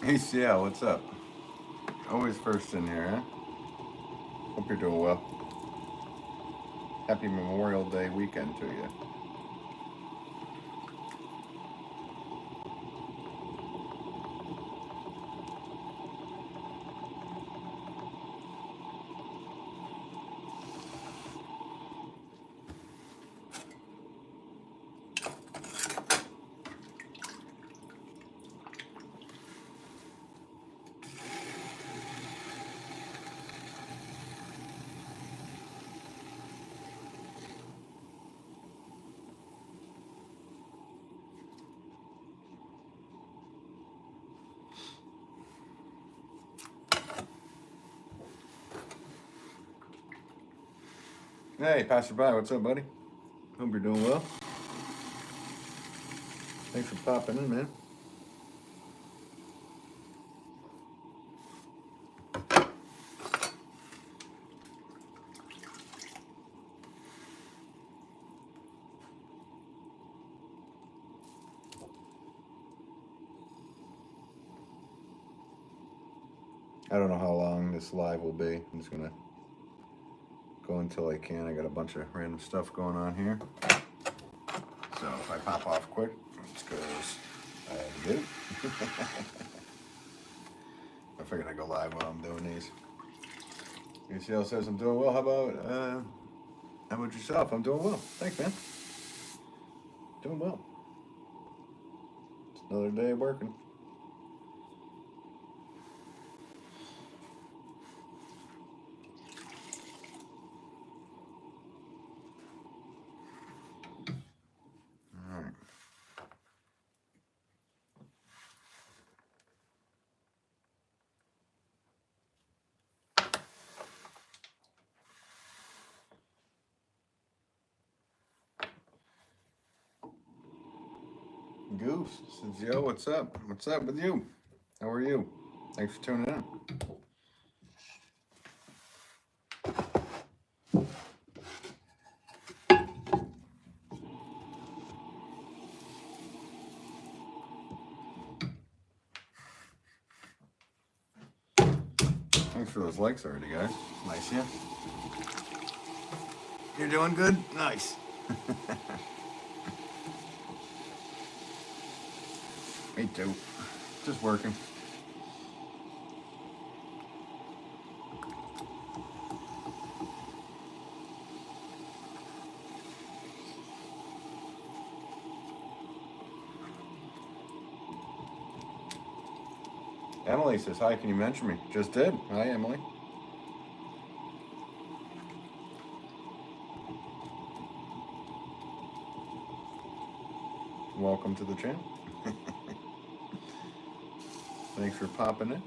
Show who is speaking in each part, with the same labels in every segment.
Speaker 1: Hey, CL, what's up? Always first in here, huh? Hope you're doing well. Happy Memorial Day weekend to you. Hey, Pastorby, what's up, buddy? Hope you're doing well. Thanks for popping in, man. I don't know how long this live will be. I'm just gonna go until I can. I got a bunch of random stuff going on here. So if I pop off quick, it's because I do. I figured I'd go live while I'm doing these. UCL says I'm doing well. How about yourself? I'm doing well. Thanks, man. Doing well. It's another day working. All right. Goose says, yo, what's up? What's up with you? How are you? Thanks for tuning in. Thanks for those likes already, guys. Nice, yeah. You're doing good? Nice. Me too. Just working. Emily says, hi, can you mention me? Just did. Hi, Emily. Welcome to the channel. Thanks for popping in.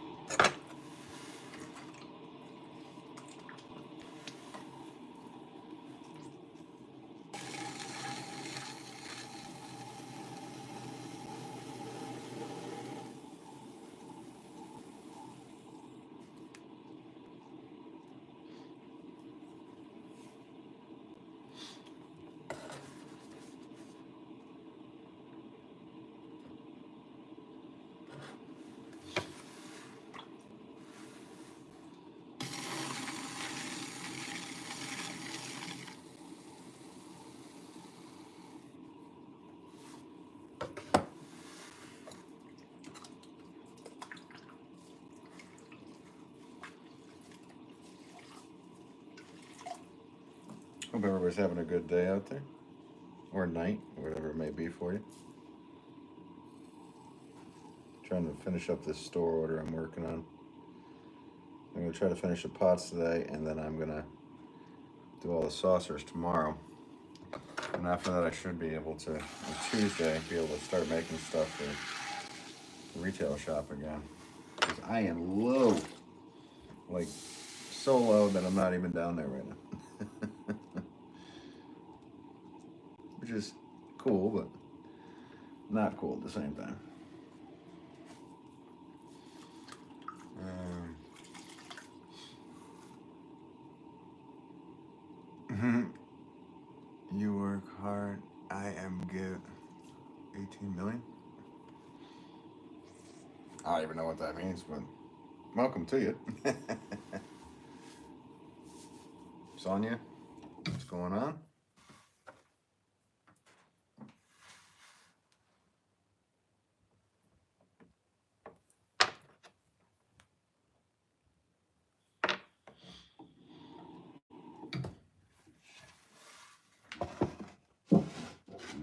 Speaker 1: Hope everybody's having a good day out there. Or night, whatever it may be for you. trying to finish up this store order I'm working on. I'm going to try to finish the pots today, and then I'm going to do all the saucers tomorrow. And after that, I should be able to, on Tuesday, be able to start making stuff for the retail shop again. Because I am low. Like, so low that I'm not even down there right now. Which is cool, but not cool at the same time. You work hard. I am good. 18 million? I don't even know what that means, but welcome to you. Sonia, what's going on?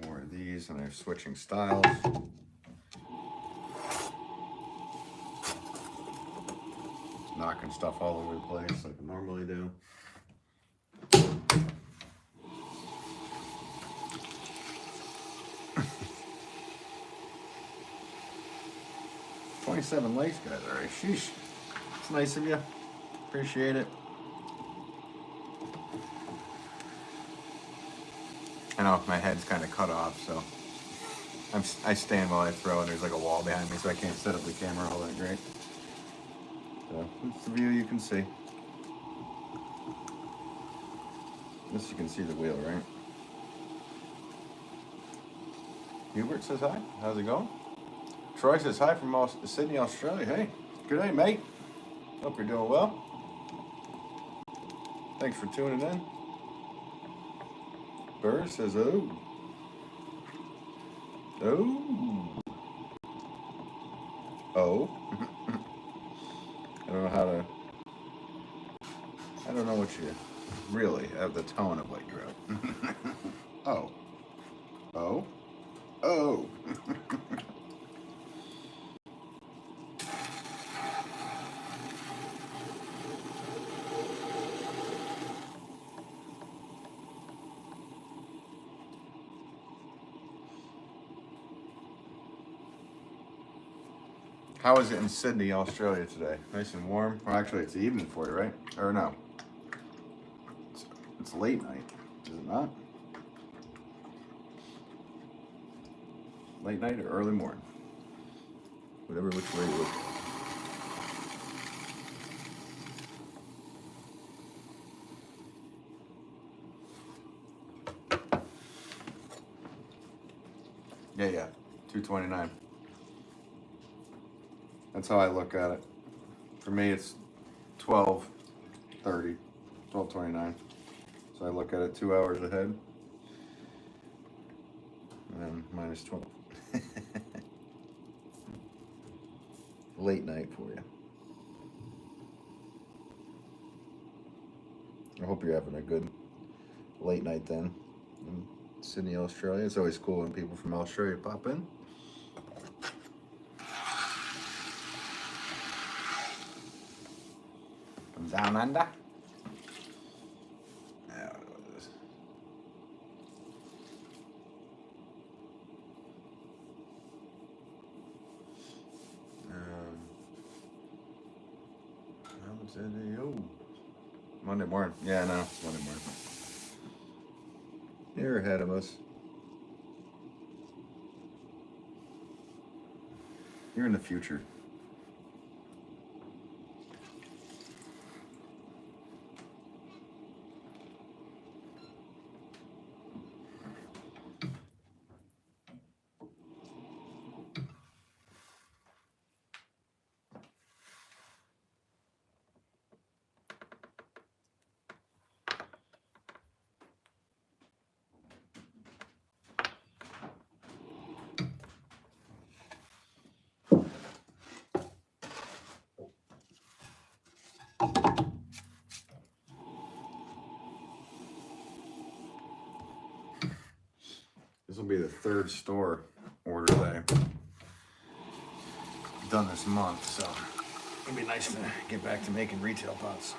Speaker 1: More of these, and they're switching styles. Knocking stuff all over the place like I normally do. 27 likes, guys. All right, sheesh. It's nice of you. Appreciate it. I know my head's kind of cut off, so I stand while I throw, and there's like a wall behind me, so I can't set up the camera all that great. So it's the view you can see. This you can see the wheel, right? Hubert says hi. How's it going? Troy says hi from Sydney, Australia. Hey, good day, mate. Hope you're doing well. Thanks for tuning in. Burr says, oh. Oh. Oh. I don't know how to. I don't know what you really have the tone of what you wrote. Oh. Oh. Oh. How is it in Sydney, Australia today? Nice and warm? Well, actually, it's evening for you, right? Or no? It's late night, is it not? Late night or early morning? Whatever which way you look. Yeah, 2:29. That's how I look at it. For me, it's 12:30, 12:29. So I look at it 2 hours ahead. And then minus 12. Late night for you. I hope you're having a good late night then in Sydney, Australia. It's always cool when people from Australia pop in. From down under. Oh, Monday morning. Yeah, no, it's Monday morning. You're ahead of us. You're in the future. This will be the third store order that I done this month, so it'd be nice to get back to making retail pots.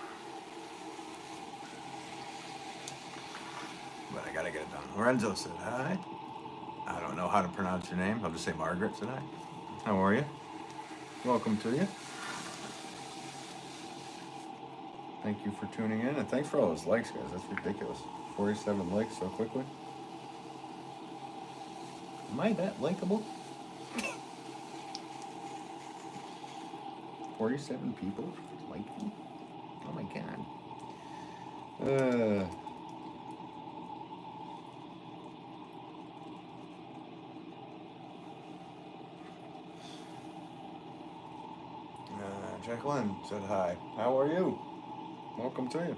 Speaker 1: But I gotta get it done. Lorenzo said hi. I don't know how to pronounce your name. I'll just say Margaret said hi. How are you? Welcome to you. Thank you for tuning in, and thanks for all those likes, guys. That's ridiculous. 47 likes so quickly. Am I that likable? 47 people like me? Oh my god. Jacqueline said hi. How are you? Welcome to you.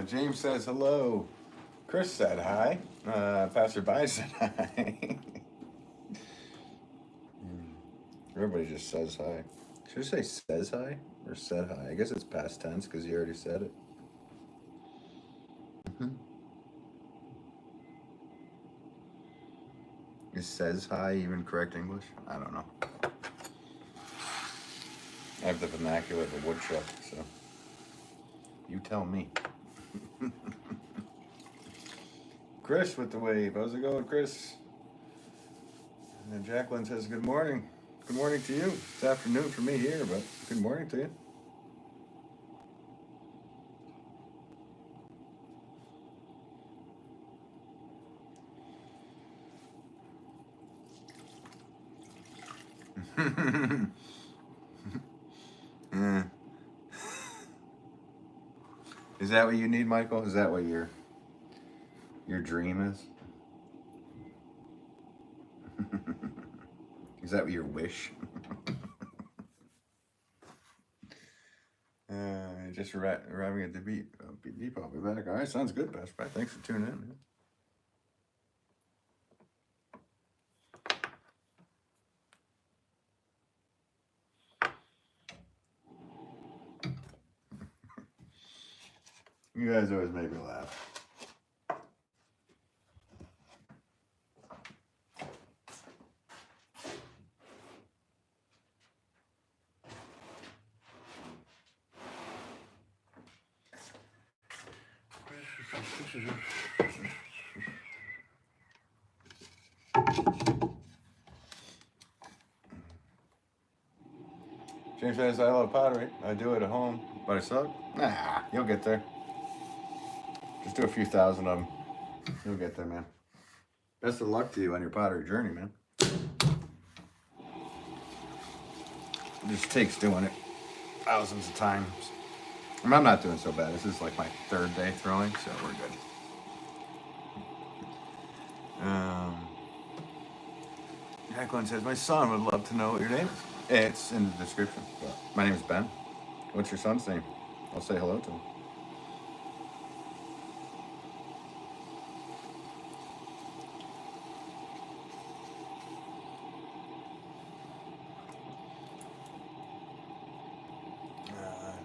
Speaker 1: James says hello. Chris said hi. Passerby said hi. Everybody just says hi. Should I say says hi or said hi? I guess it's past tense because you already said it. Is says hi even correct English? I don't know. I have the vernacular of a woodchuck, so you tell me. Chris with the wave. How's it going, Chris? And Jacqueline says good morning. Good morning to you. It's afternoon for me here, but good morning to you. Yeah. Is that what you need, Michael? Is that what your dream is? Is that what your wish? Just arriving at the beat. I'll be back. All right, sounds good, Best Buy. Thanks for tuning in. You guys always make me laugh. James says, I love pottery. I do it at home, but I suck. Nah, you'll get there. Just do a few thousand of them. You'll get there, man. Best of luck to you on your pottery journey, man. It just takes doing it thousands of times. I mean, I'm not doing so bad. This is like my third day throwing, so we're good. Jacqueline says, my son would love to know what your name is. It's in the description. But my name is Ben. What's your son's name? I'll say hello to him.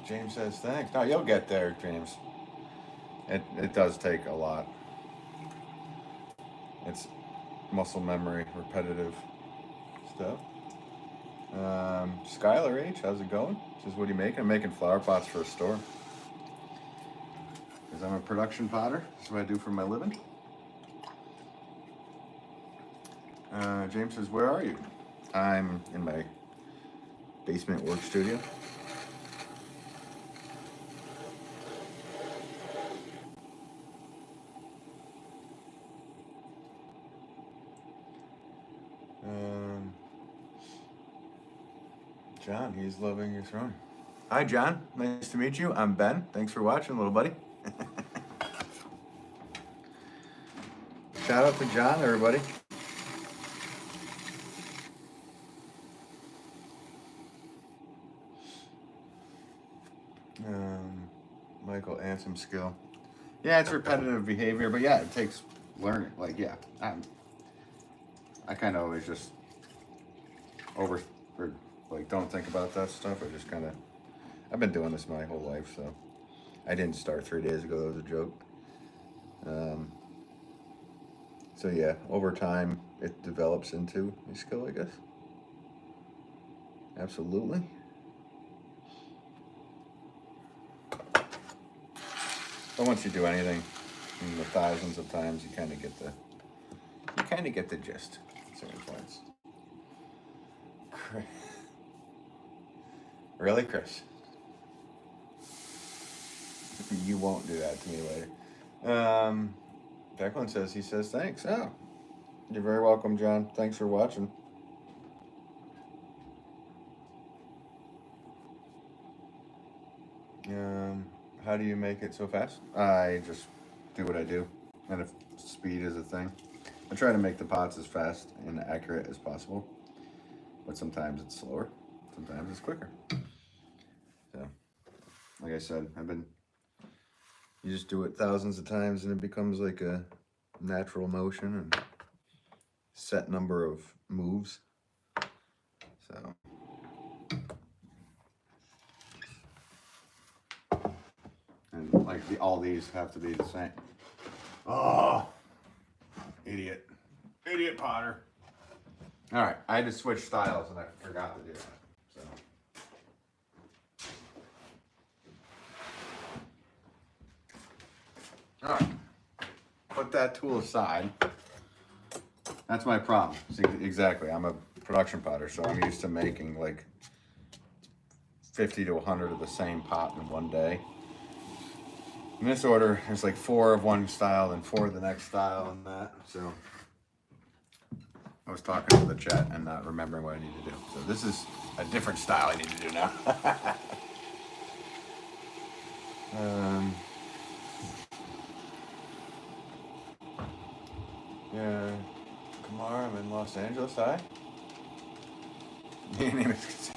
Speaker 1: James says, thanks. No, you'll get there, James. It does take a lot. It's muscle memory, repetitive stuff. Skylar H, how's it going? Says, what are you making? I'm making flower pots for a store. Because I'm a production potter. That's what I do for my living. James says, where are you? I'm in my basement work studio. John. He's loving your throwing. Hi, John. Nice to meet you. I'm Ben. Thanks for watching, little buddy. Shout out to John, everybody. Michael, Ansem skill. Yeah, it's repetitive behavior, but yeah, it takes learning. Like, yeah, I kind of always just don't think about that stuff. I just kind of, I've been doing this my whole life, so I didn't start 3 days ago. That was a joke. So yeah, over time, it develops into a skill, I guess. Absolutely. But once you do anything, the thousands of times, you kind of get the gist at certain points. Really, Chris? You won't do that to me later. Declan says, he says thanks. Oh, you're very welcome, John. Thanks for watching. How do you make it so fast? I just do what I do, and if speed is a thing, I try to make the pots as fast and accurate as possible. But sometimes it's slower, sometimes it's quicker. So, like I said, you just do it thousands of times, and it becomes like a natural motion and set number of moves. So. And like all these have to be the same. Oh, idiot Potter. All right, I had to switch styles and I forgot to do that. So, all right, put that tool aside. That's my problem. See, exactly, I'm a production potter, so I'm used to making like 50 to 100 of the same pot in one day. In this order, there's like 4 of one style and 4 of the next style and that. So I was talking to the chat and not remembering what I need to do. So this is a different style I need to do now. Yeah, Kamar, I'm in Los Angeles. Hi. Your name is.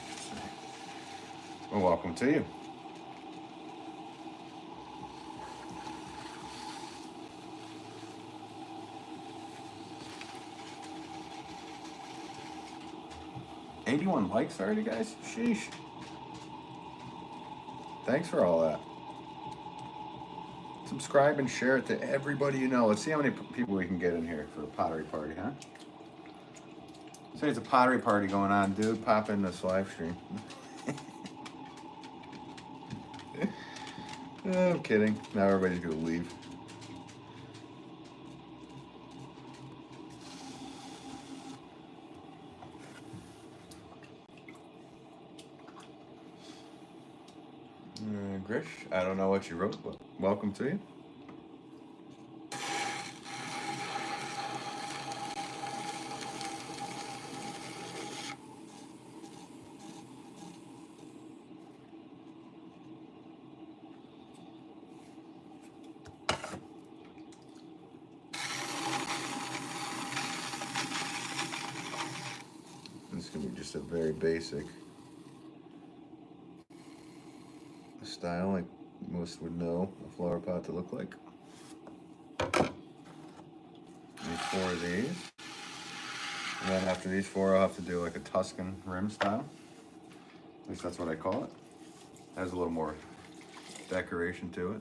Speaker 1: Well, welcome to you. $81 likes already, guys? Sheesh. Thanks for all that. Subscribe and share it to everybody you know. Let's see how many people we can get in here for a pottery party, huh? Say it's a pottery party going on, dude. Pop in this live stream. I'm kidding. Now everybody's gonna leave. Grish, I don't know what you wrote, but welcome to you. This is gonna be just a very basic style, like most would know a flower pot to look like. Need 4 of these. And then after these 4, I'll have to do like a Tuscan rim style. At least that's what I call it. Has a little more decoration to it.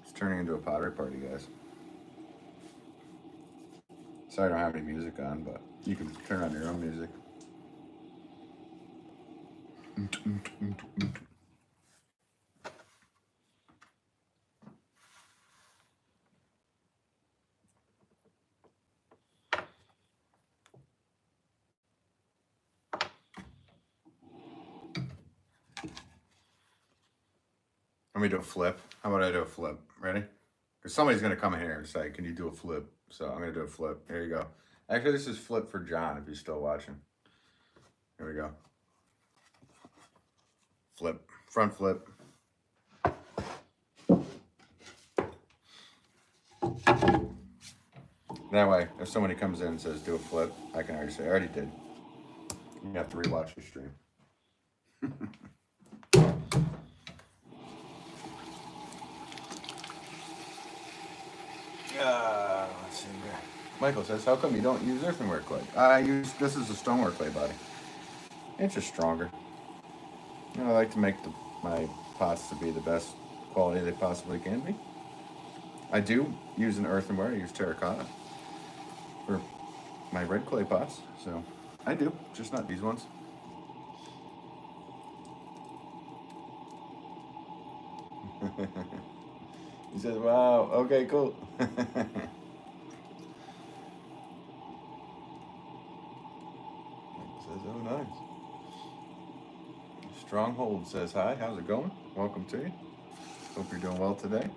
Speaker 1: It's turning into a pottery party, guys. Sorry I don't have any music on, but you can turn on your own music. Let me do a flip. How about I do a flip? Ready? Because somebody's going to come in here and say, can you do a flip? So I'm going to do a flip. Here you go. Actually, this is flip for John if he's still watching. Here we go. Flip. Front flip. That way, if somebody comes in and says, do a flip, I can already say, I already did. You have to rewatch the stream. Let's see here. Michael says, how come you don't use earthenware clay? This is a stoneware clay body. It's just stronger. You know, I like to make my pots to be the best quality they possibly can be. I do use an earthenware. I use terracotta for my red clay pots. So I do, just not these ones. He says, wow, okay, cool. Says, oh, nice. Stronghold says, hi, how's it going? Welcome to you. Hope you're doing well today.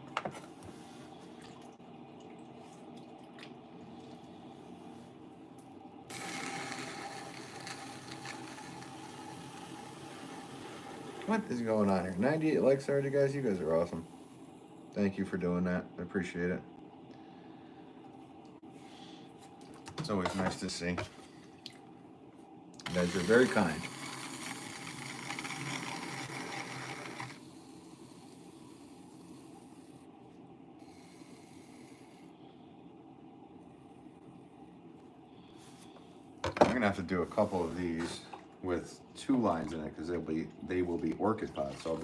Speaker 1: What is going on here? 98 likes already, guys. You guys are awesome. Thank you for doing that. I appreciate it. It's always nice to see. You guys are very kind. I'm gonna have to do a couple of these with 2 lines in it because they will be orchid pots. So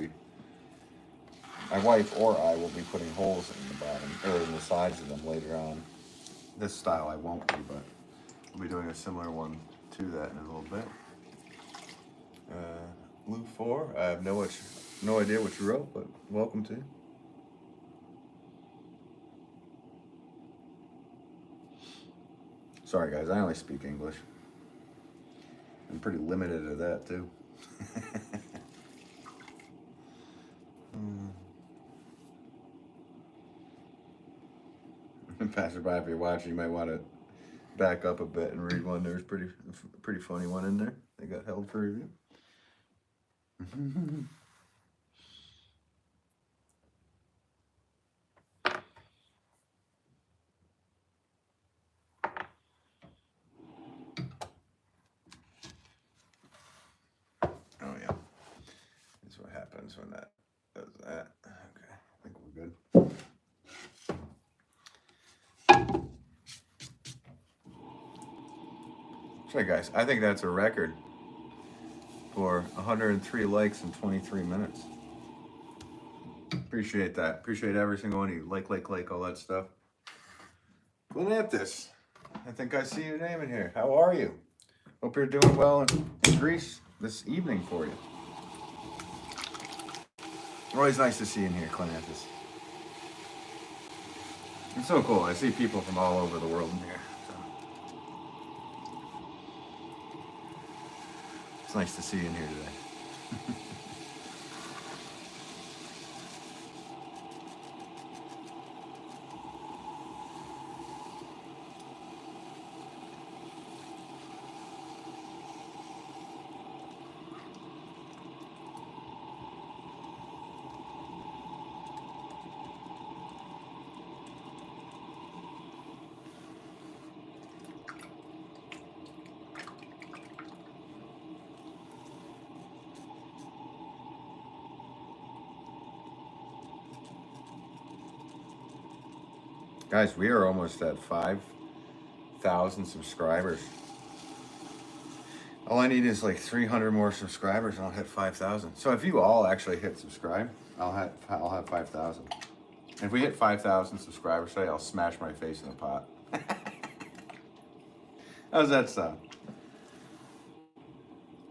Speaker 1: my wife or I will be putting holes in the bottom or in the sides of them later on. This style I won't be, but we'll be doing a similar one to that in a little bit. Blue 4. I have no idea what you wrote, but welcome to. Sorry guys, I only speak English. I'm pretty limited at that too. Passerby, if you're watching, you might want to back up a bit and read one. There's pretty funny one in there. They got held for review. Oh yeah, that's what happens when that does that. Okay, I think we're good. So guys, I think that's a record for 103 likes in 23 minutes. Appreciate that. Appreciate every single one of you. Like, all that stuff. Glenanthus, I think I see your name in here. How are you? Hope you're doing well in Greece this evening for you. Always nice to see you in here, Glenanthus. It's so cool. I see people from all over the world in here. So. It's nice to see you in here today. Guys, we are almost at 5,000 subscribers. All I need is like 300 more subscribers and I'll hit 5,000. So if you all actually hit subscribe, I'll have 5,000. If we hit 5,000 subscribers today, I'll smash my face in a pot. How's that sound?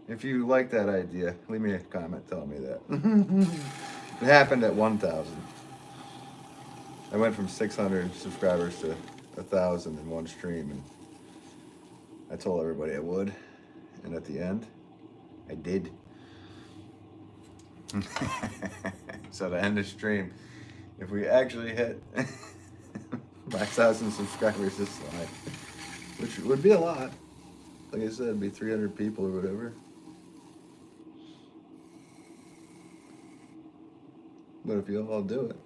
Speaker 1: If you like that idea, leave me a comment telling me that. It happened at 1,000. I went from 600 subscribers to 1,000 in one stream, and I told everybody I would, and at the end, I did. So to end the stream, if we actually hit 5,000 subscribers this live, which would be a lot. Like I said, it'd be 300 people or whatever. But if you all do it,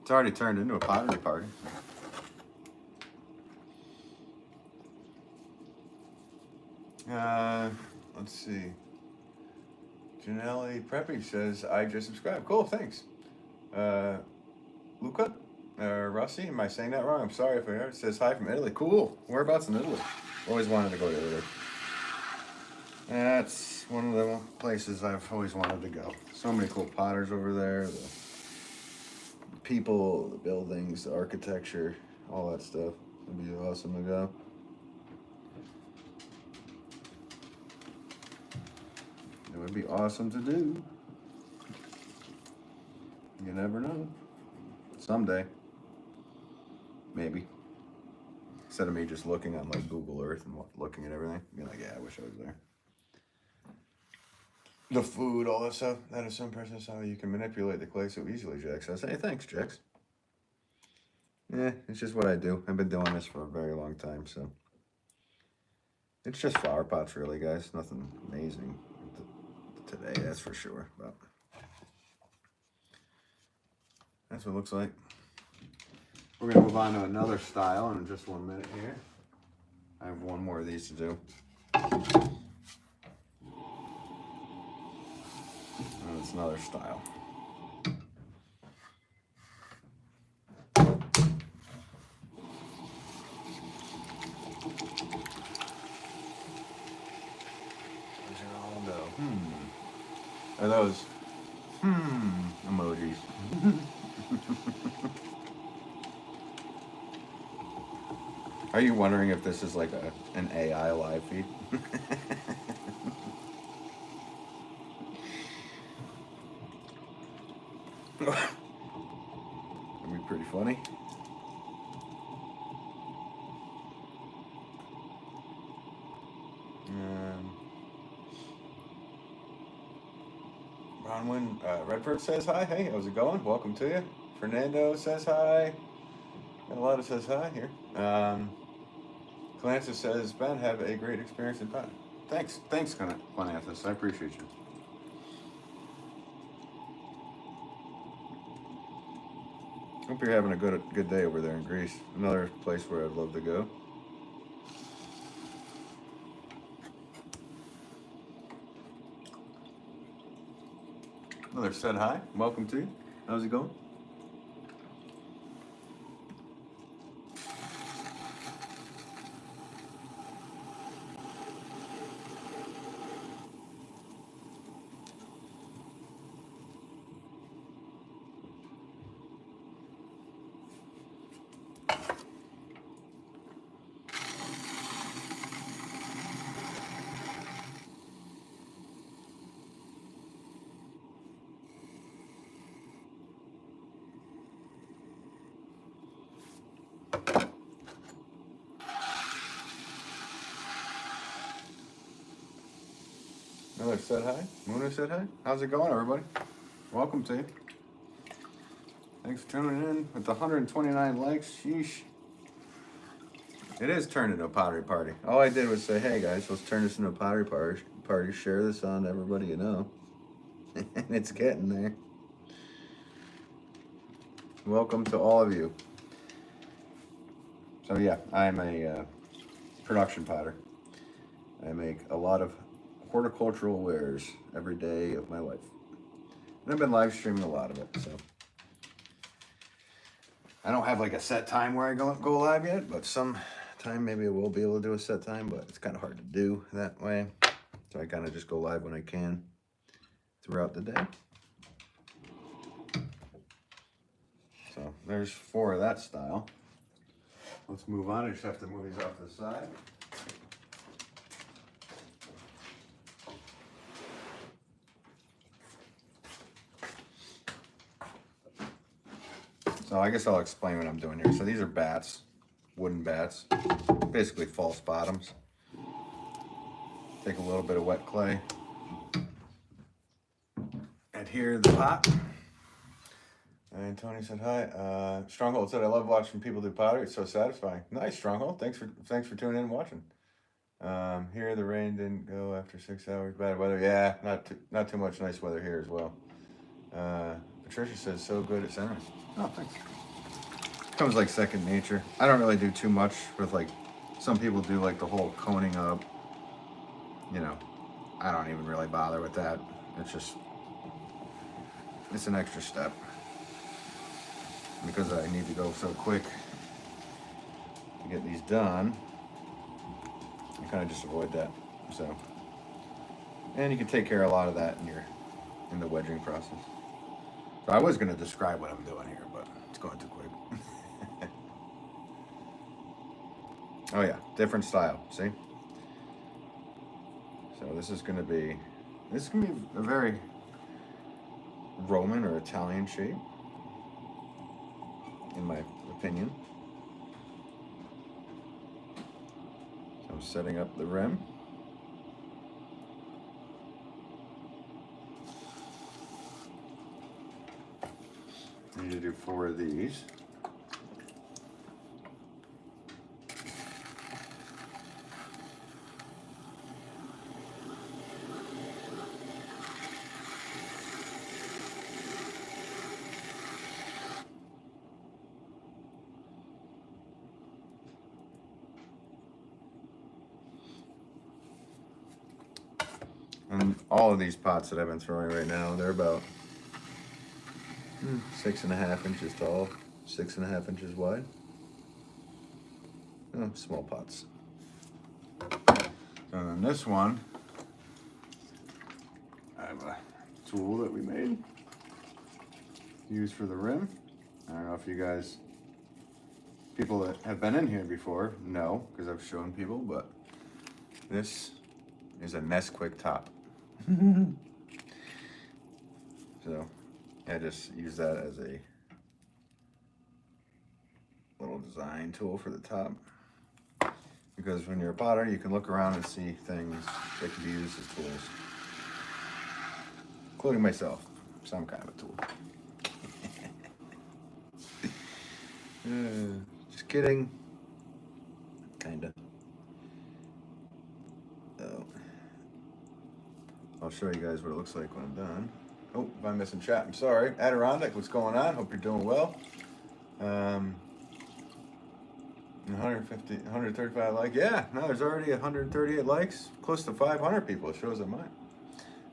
Speaker 1: it's already turned into a pottery party. Let's see. Janelle Preppy says, I just subscribed. Cool, thanks. Luca? Rossi, am I saying that wrong? I'm sorry if I heard. It says hi from Italy. Cool. Whereabouts in Italy? Always wanted to go to Italy. That's one of the places I've always wanted to go. So many cool potters over there. The people, the buildings, the architecture, all that stuff. It'd be awesome to go. It would be awesome to do. You never know. Someday. Maybe. Instead of me just looking on like Google Earth and looking at everything. Be like, yeah, I wish I was there. The food, all that stuff. That is so impressive how you can manipulate the clay so easily, Jack says. Hey, thanks, Jax. Yeah, it's just what I do. I've been doing this for a very long time, so. It's just flower pots, really, guys. Nothing amazing today, that's for sure. But that's what it looks like. We're going to move on to another style in just 1 minute here. I have one more of these to do. And it's another style. Are those emojis? Are you wondering if this is like an AI live feed? That'd be pretty funny. Bronwyn Redford says hi. Hey, how's it going? Welcome to you. Fernando says hi. Got a lot of says hi here. Clancis says, Ben, have a great experience in pot. Thanks, Clancis. I appreciate you. Hope you're having a good day over there in Greece. Another place where I'd love to go. Another said hi. Welcome to you. How's it going? Another said hi. Muna said hi. How's it going, everybody? Welcome to you. Thanks for tuning in with the 129 likes. Sheesh. It is turned into a pottery party. All I did was say, hey guys, let's turn this into a pottery party. Share this on to everybody you know. And it's getting there. Welcome to all of you. So yeah, I'm a production potter. I make a lot of horticultural wares every day of my life. And I've been live streaming a lot of it, so. I don't have like a set time where I go live yet, but sometime maybe I will be able to do a set time, but it's kind of hard to do that way. So I kind of just go live when I can throughout the day. So there's 4 of that style. Let's move on. I just have to move these off to the side. So I guess I'll explain what I'm doing here. So these are bats, wooden bats, basically false bottoms. Take a little bit of wet clay, adhere to the pot, and Tony said hi. Stronghold said, I love watching people do pottery. It's so satisfying. Nice, Stronghold. Thanks for tuning in and watching. Here the rain didn't go after 6 hours. Bad weather. Yeah, not too much nice weather here as well. Patricia says, so good at centers. Oh, thanks. Comes like second nature. I don't really do too much with like, some people do like the whole coning up. You know, I don't even really bother with that. It's an extra step. Because I need to go so quick to get these done, I kind of just avoid that. So, and you can take care of a lot of that in the wedging process. So I was going to describe what I'm doing here, but it's going too quick. Oh yeah, different style. See? So this is going to be a very Roman or Italian shape, in my opinion. So I'm setting up the rim. I need to do 4 of these. And all of these pots that I've been throwing right now, they're about 6.5 inches tall, 6.5 inches wide. Oh, small pots. So then this one, I have a tool that we made, used for the rim. I don't know if you guys, people that have been in here before know, because I've shown people, but this is a Nesquik top. So I just use that as a little design tool for the top, because when you're a potter you can look around and see things that can be used as tools, including myself, some kind of a tool. Just kidding, kinda. Oh, I'll show you guys what it looks like when I'm done. Oh, if I'm missing chat, I'm sorry. Adirondack, what's going on? Hope you're doing well. 150, 135 likes. Yeah, no, there's already 138 likes. Close to 500 people. It shows on mine.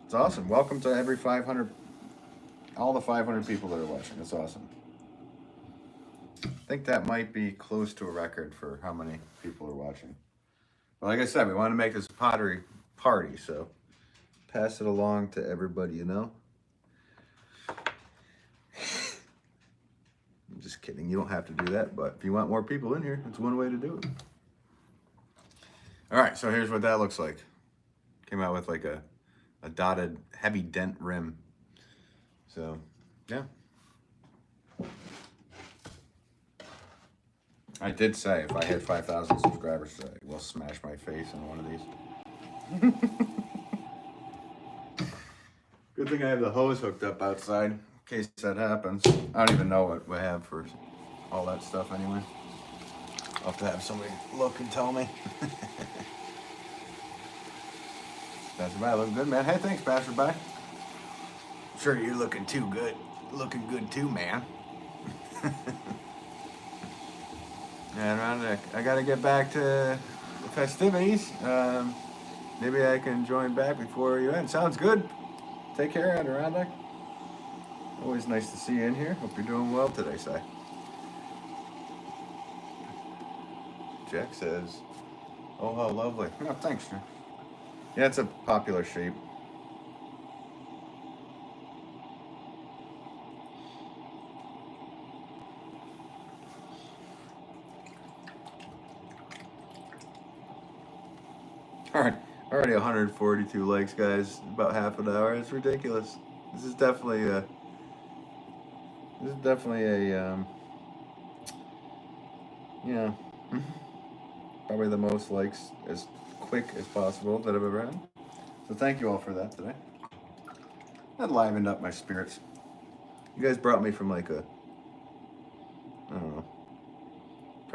Speaker 1: It's awesome. Welcome to every 500, all the 500 people that are watching. It's awesome. I think that might be close to a record for how many people are watching. But like I said, we want to make this a pottery party, so pass it along to everybody, you know? I'm just kidding. You don't have to do that, but if you want more people in here, it's one way to do it. All right, so here's what that looks like. Came out with like a dotted heavy dent rim. So, yeah. I did say if I hit 5,000 subscribers, I will smash my face in one of these. Good thing I have the hose hooked up outside in case that happens. I don't even know what we have for all that stuff anyway. I'll have to have somebody look and tell me. Passerby, looking good, man. Hey, thanks, Passerby. Sure, you're looking too good. Looking good too, man. And I gotta get back to the festivities. Maybe I can join back before you end. Sounds good. Take care, Adirondack. Always nice to see you in here. Hope you're doing well today, Si. Jack says, oh, how lovely. Oh, thanks, sir. Yeah, it's a popular shape. All right, already 142 likes, guys. About half an hour. It's ridiculous. This is definitely a yeah, probably the most likes as quick as possible that I've ever had. So thank you all for that today. That livened up my spirits. You guys brought me from like a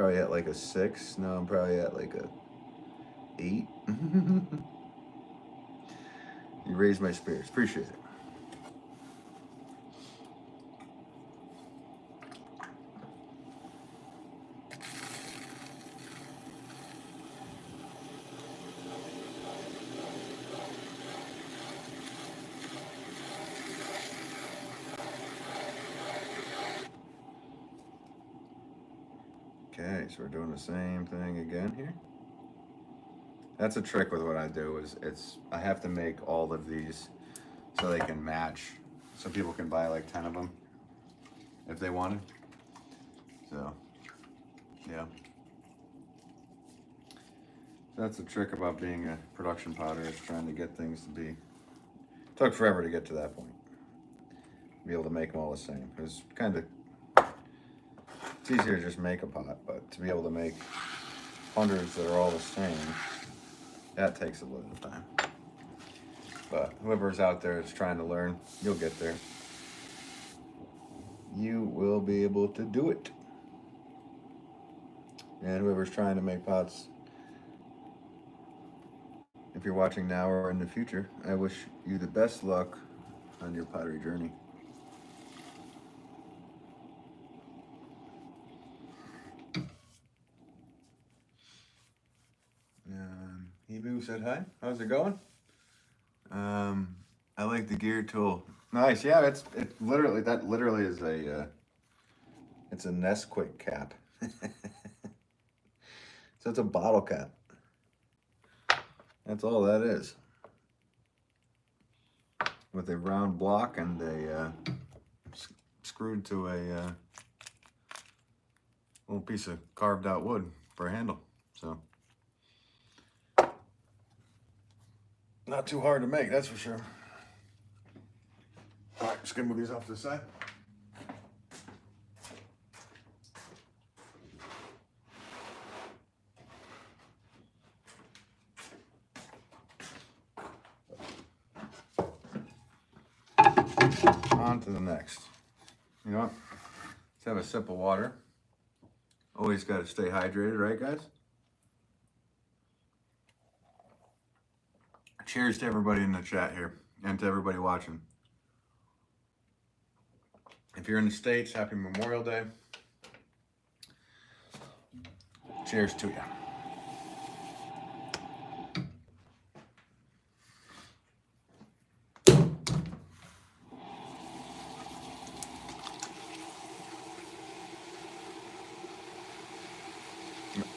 Speaker 1: probably at like a 6. Now I'm probably at like a 8. You raised my spirits. Appreciate it. Okay, so we're doing the same thing again here. That's a trick with what I do is I have to make all of these so they can match, so people can buy like 10 of them if they wanted. So, yeah. That's the trick about being a production potter, is trying to get things to be, took forever to get to that point. Be able to make them all the same. It was kind of, it's easier to just make a pot, but to be able to make hundreds that are all the same, that takes a little time. But whoever's out there is trying to learn, you'll get there. You will be able to do it. And whoever's trying to make pots, if you're watching now or in the future, I wish you the best luck on your pottery journey. Hebrew said hi. How's it going? I like the gear tool. Nice. Yeah, it literally, that literally is a it's a Nesquik cap. So it's a bottle cap. That's all that is. With a round block and a screwed to a little piece of carved out wood for a handle. So not too hard to make, that's for sure. All right, just gonna move these off to the side. On to the next. You know what? Let's have a sip of water. Always got to stay hydrated, right, guys? Cheers to everybody in the chat here and to everybody watching. If you're in the States, happy Memorial Day. Cheers to you.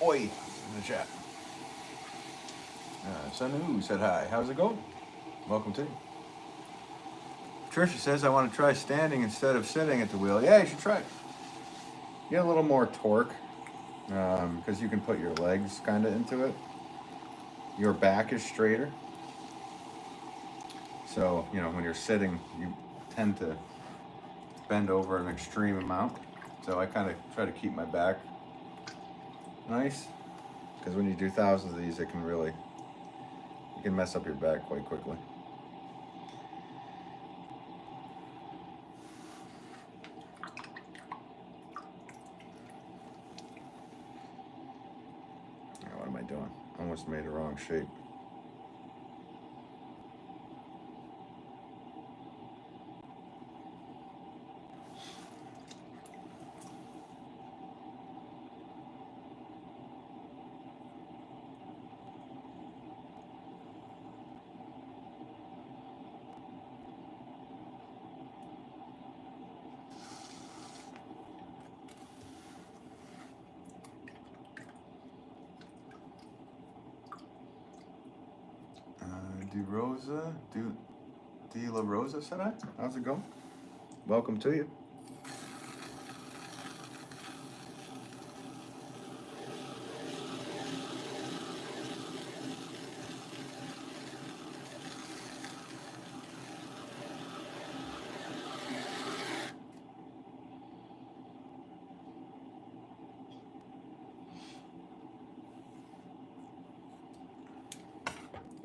Speaker 1: Oi in the chat. Sanu said hi. How's it going? Welcome to. Trisha says I want to try standing instead of sitting at the wheel. Yeah, you should try it. Get a little more torque because you can put your legs kind of into it. Your back is straighter. So, you know, when you're sitting, you tend to bend over an extreme amount. So I kind of try to keep my back nice, because when you do thousands of these, it can really, you can mess up your back quite quickly. Now, what am I doing? Almost made a wrong shape. De La Rosa said hi. How's it going? Welcome to you.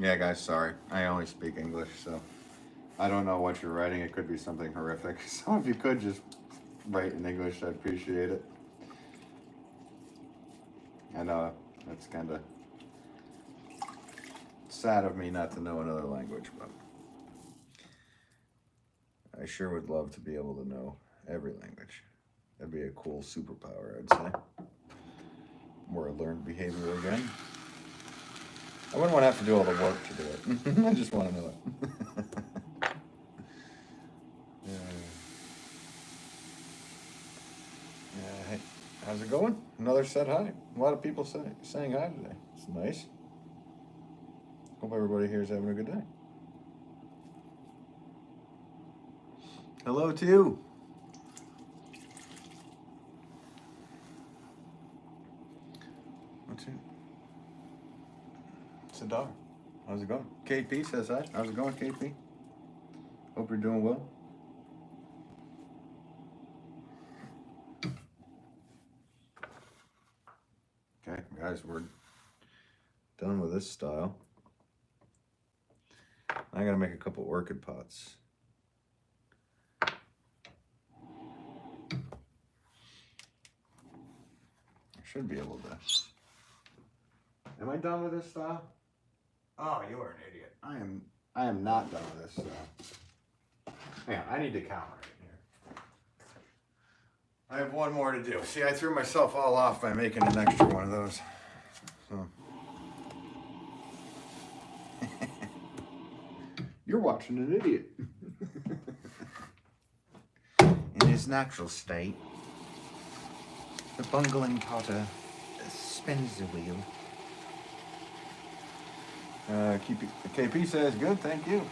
Speaker 1: Yeah, guys, sorry. I only speak English, so I don't know what you're writing. It could be something horrific. So if you could just write in English, I'd appreciate it. I know that's kind of sad of me not to know another language, but I sure would love to be able to know every language. That'd be a cool superpower, I'd say. More learned behavior again. I wouldn't want to have to do all the work to do it. I just want to know it. Hey, how's it going? Another said hi. A lot of people saying hi today. It's nice. Hope everybody here is having a good day. Hello to you. What's it? Sadar. How's it going? KP says hi. How's it going, KP? Hope you're doing well. Okay, guys, we're done with this style. I gotta make a couple orchid pots. I should be able to. Am I done with this style? Oh, you are an idiot. I am not done with this style. Yeah, I need to count right here. I have one more to do. See, I threw myself all off by making an extra one of those. So. You're watching an idiot. In his natural state, the bungling potter spins the wheel. KP says, good, thank you.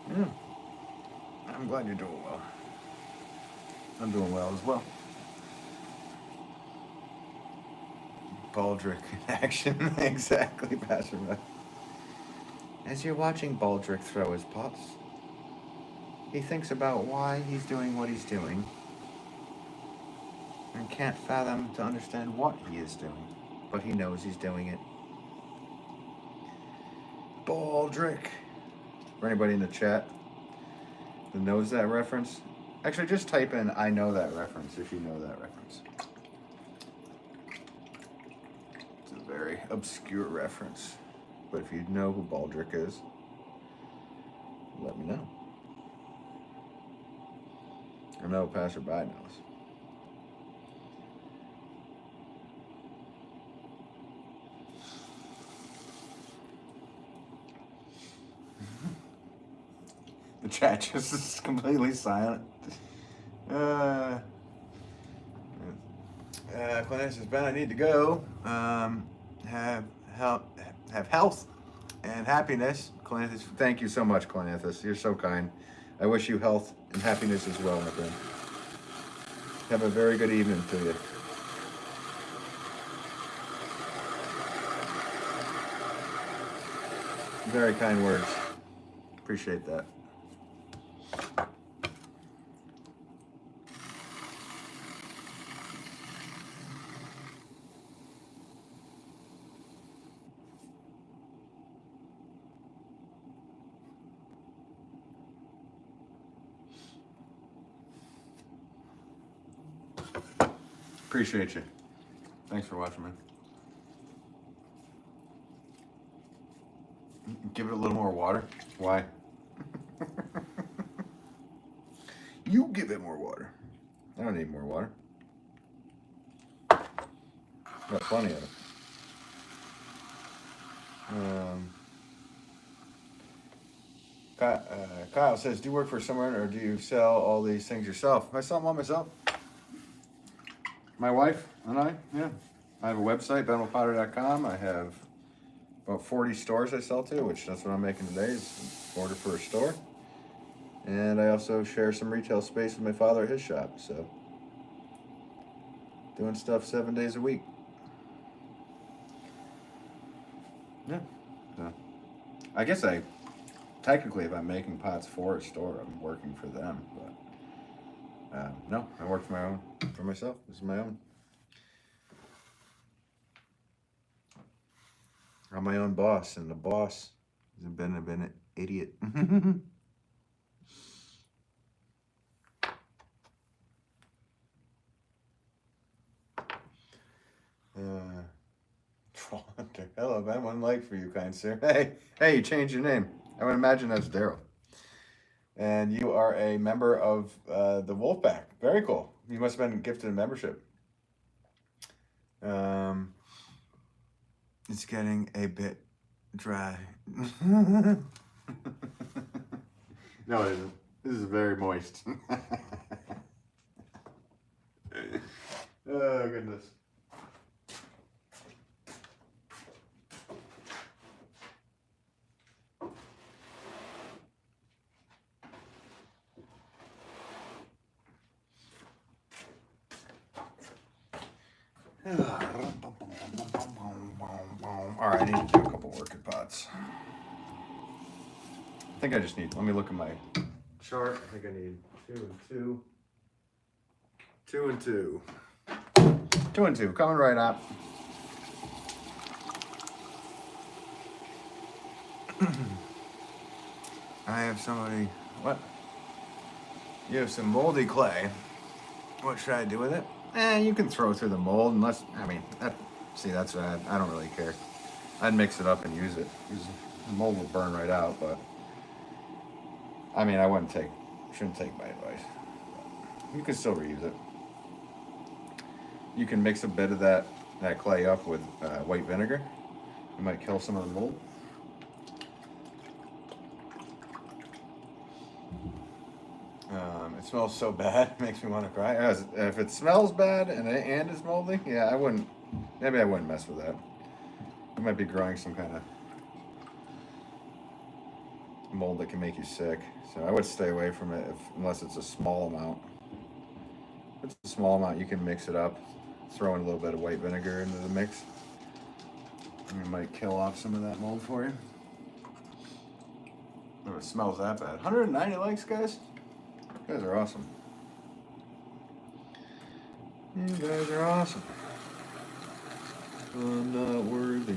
Speaker 1: Yeah. I'm glad you're doing well. I'm doing well as well. Baldric in action. Exactly, Pastor Matt. As you're watching Baldric throw his pots, he thinks about why he's doing what he's doing and can't fathom to understand what he is doing, but he knows he's doing it. Baldric. For anybody in the chat that knows that reference, actually just type in I know that reference if you know that reference. It's a very obscure reference, but if you know who Baldric is, let me know. I know Passerby knows. The chat just is completely silent. Clint says, Ben, I need to go. Have health and happiness. Clanthus, thank you so much, Clanthus. You're so kind. I wish you health and happiness as well, my friend. Have a very good evening to you. Very kind words. Appreciate that. Appreciate you. Thanks for watching, man. Give it a little more water. Why? You give it more water. I don't need more water. Got plenty of it. Kyle says, do you work for someone or do you sell all these things yourself? I sell them all myself. My wife and I, yeah. I have a website, benwillpotter.com. I have about 40 stores I sell to, which that's what I'm making today is order for a store. And I also share some retail space with my father at his shop, so doing stuff 7 days a week. Yeah. So I guess technically if I'm making pots for a store, I'm working for them, but no, I work for myself. This is my own. I'm my own boss, and the boss has been an idiot. Hello, Ben. One like for you, kind sir. Hey, you changed your name. I would imagine that's Daryl. And you are a member of the Wolff Pack. Very cool. You must have been gifted a membership. It's getting a bit dry. No, it isn't. This is very moist. Oh, goodness. All right, I need to do a couple orchid pots. I think I just need, let me look at my chart. I think I need 2 and 2. 2 and 2. 2 and 2, coming right up. I have somebody, what? You have some moldy clay. What should I do with it? You can throw through the mold unless, I mean, that's I don't really care. I'd mix it up and use it. The mold will burn right out, but I mean, shouldn't take my advice. You can still reuse it. You can mix a bit of that clay up with white vinegar. You might kill some of the mold. It smells so bad, it makes me want to cry. If it smells bad and it's moldy, yeah, maybe I wouldn't mess with that. You might be growing some kind of mold that can make you sick. So I would stay away from it unless it's a small amount. If it's a small amount, you can mix it up, throw in a little bit of white vinegar into the mix. And it might kill off some of that mold for you. If it smells that bad. 190 likes, guys? You guys are awesome. You guys are awesome. I'm not worthy.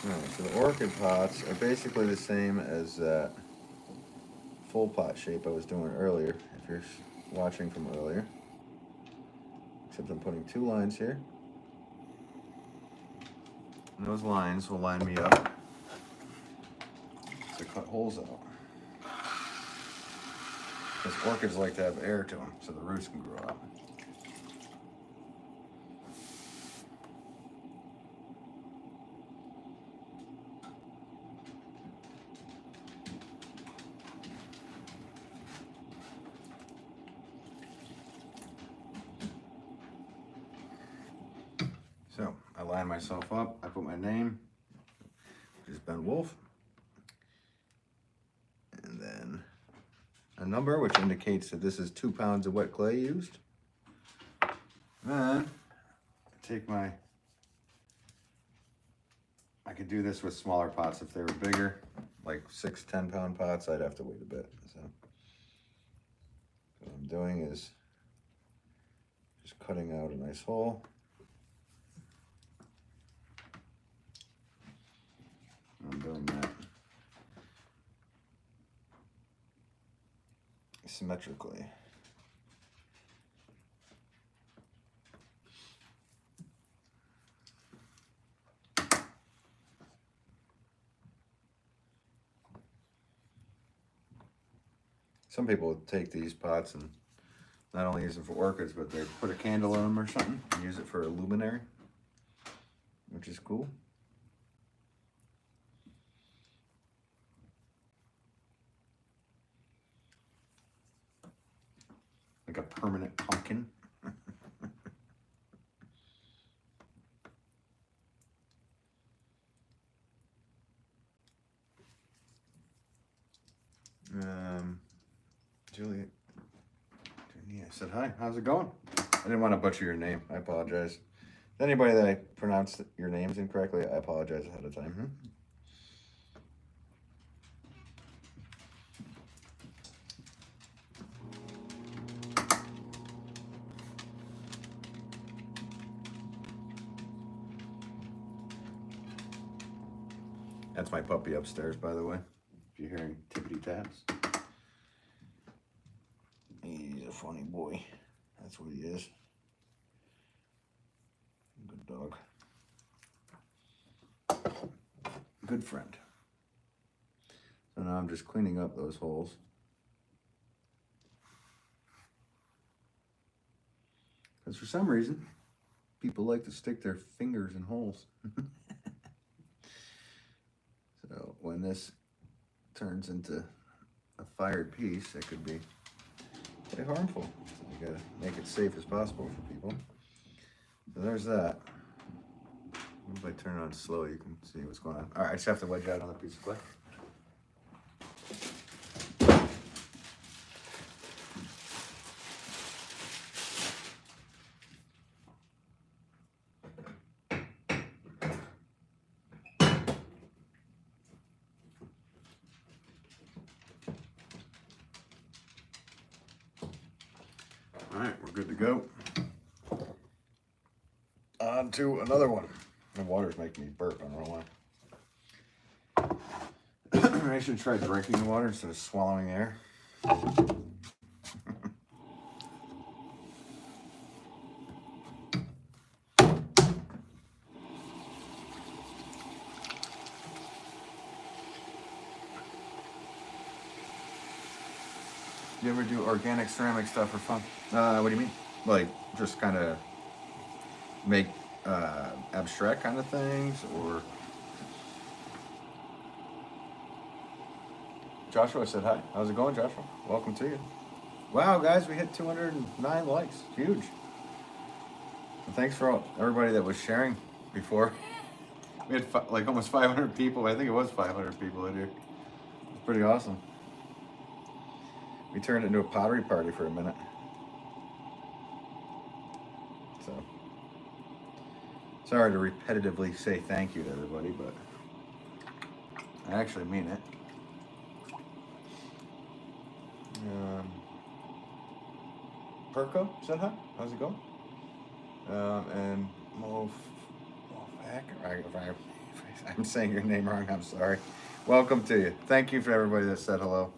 Speaker 1: Alright, so the orchid pots are basically the same as that full pot shape I was doing earlier, if you're watching from earlier. Except I'm putting 2 lines here. And those lines will line me up to cut holes out. Because orchids like to have air to them so the roots can grow up. So I line myself up, I put my name, which is Ben Wolff, and then a number which indicates that this is 2 pounds of wet clay used. Then I could do this with smaller pots if they were bigger, like 6-10 pound pots. I'd have to wait a bit. So what I'm doing is just cutting out a nice hole. I'm doing that symmetrically. Some people take these pots and not only use them for orchids, but they put a candle in them or something and use it for a luminary, which is cool. Like a permanent pumpkin. Juliet, I said hi. How's it going? I didn't want to butcher your name. I apologize. Anybody that I pronounced your names incorrectly, I apologize ahead of time. That's my puppy upstairs, by the way. If you're hearing tippity taps. He's a funny boy. That's what he is. Good dog. Good friend. So now I'm just cleaning up those holes. Because for some reason, people like to stick their fingers in holes. So when this turns into a fired piece, it could be quite harmful. So you gotta make it safe as possible for people. So there's that. If I turn it on slow, you can see what's going on. All right, I just have to wedge out another piece of clay. All right, we're good to go. On to another one. The water's making me burp, I don't know why. I should try drinking the water instead of swallowing air. You ever do organic ceramic stuff for fun? What do you mean? Like, just kind of make abstract kind of things, or? Joshua said hi. How's it going, Joshua? Welcome to you. Wow, guys, we hit 209 likes. Huge. And thanks for everybody that was sharing before. We had like almost 500 people. I think it was 500 people in here. It's pretty awesome. We turned it into a pottery party for a minute. So, sorry to repetitively say thank you to everybody, but I actually mean it. Perko said hi. How's it going? And Wolff, if I'm saying your name wrong, I'm sorry. Welcome to you. Thank you for everybody that said hello.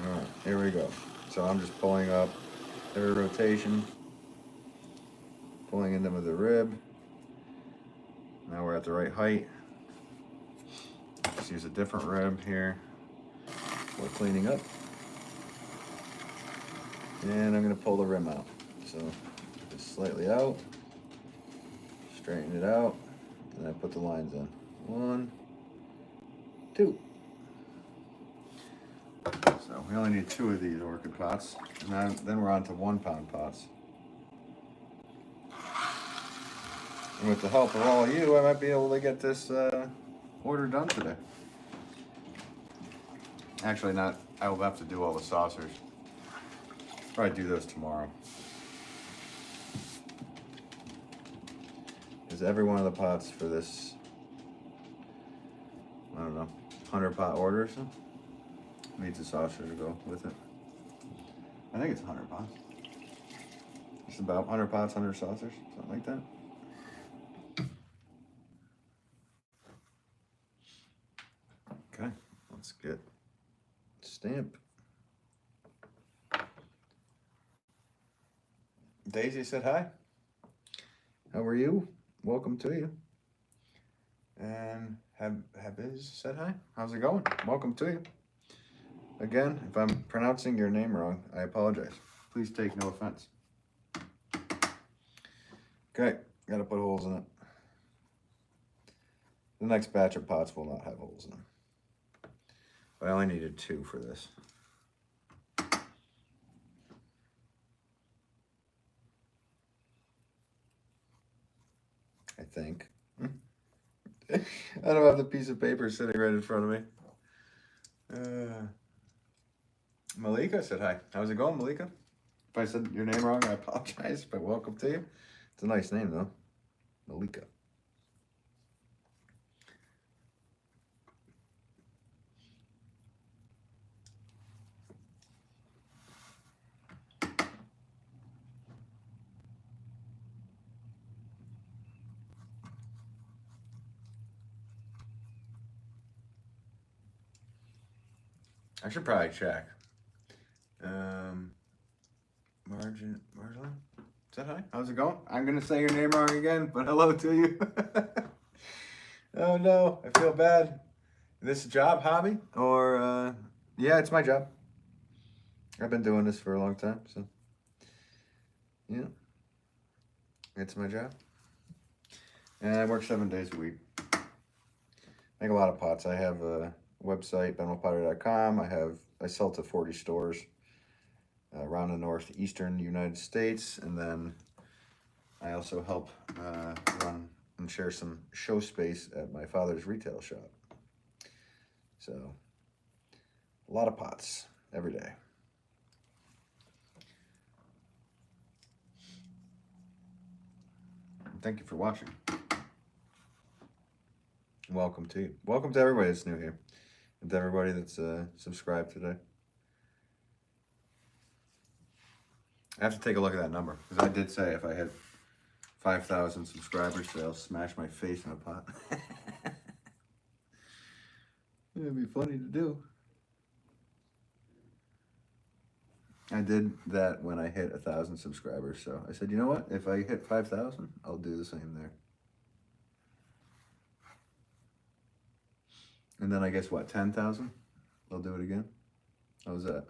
Speaker 1: All right, here we go. So I'm just pulling up every rotation, pulling into the rib. Now we're at the right height. Let's use a different rib here. We're cleaning up. And I'm gonna pull the rim out. So just slightly out, straighten it out, and I put the lines in. 1, 2. So we only need 2 of these orchid pots. And then we're on to 1 pound pots. And with the help of all of you, I might be able to get this order done today. Actually not, I will have to do all the saucers. Probably do those tomorrow. Because every one of the pots for this, I don't know, 100 pot order or something, needs a saucer to go with it. I think it's 100 pots. It's about 100 pots, 100 saucers, something like that. Okay, let's get stamp. Daisy said hi. How are you? Welcome to you. And Habiz said hi. How's it going? Welcome to you. Again, if I'm pronouncing your name wrong, I apologize. Please take no offense. Okay, gotta put holes in it. The next batch of pots will not have holes in them. But I only needed 2 for this. I think. I don't have the piece of paper sitting right in front of me. Malika said hi. How's it going, Malika? If I said your name wrong, I apologize, but welcome to you. It's a nice name, though. Malika. I should probably check. Margin, is that hi? How's it going? I'm gonna say your name wrong again, but hello to you. Oh no, I feel bad. Is this a job, hobby, or yeah, it's my job. I've been doing this for a long time, so yeah, it's my job. And I work 7 days a week. Make a lot of pots. I have a website, pottery.com. I sell to 40 stores around the northeastern United States, and then I also help run and share some show space at my father's retail shop. So a lot of pots every day. Thank you for watching. Welcome to you. Welcome to everybody that's new here, and to everybody that's subscribed today. I have to take a look at that number, because I did say if I had 5,000 subscribers, I'll smash my face in a pot. It'd be funny to do. I did that when I hit 1,000 subscribers, so I said, you know what? If I hit 5,000, I'll do the same there. And then I guess what, 10,000? I'll do it again. How's that?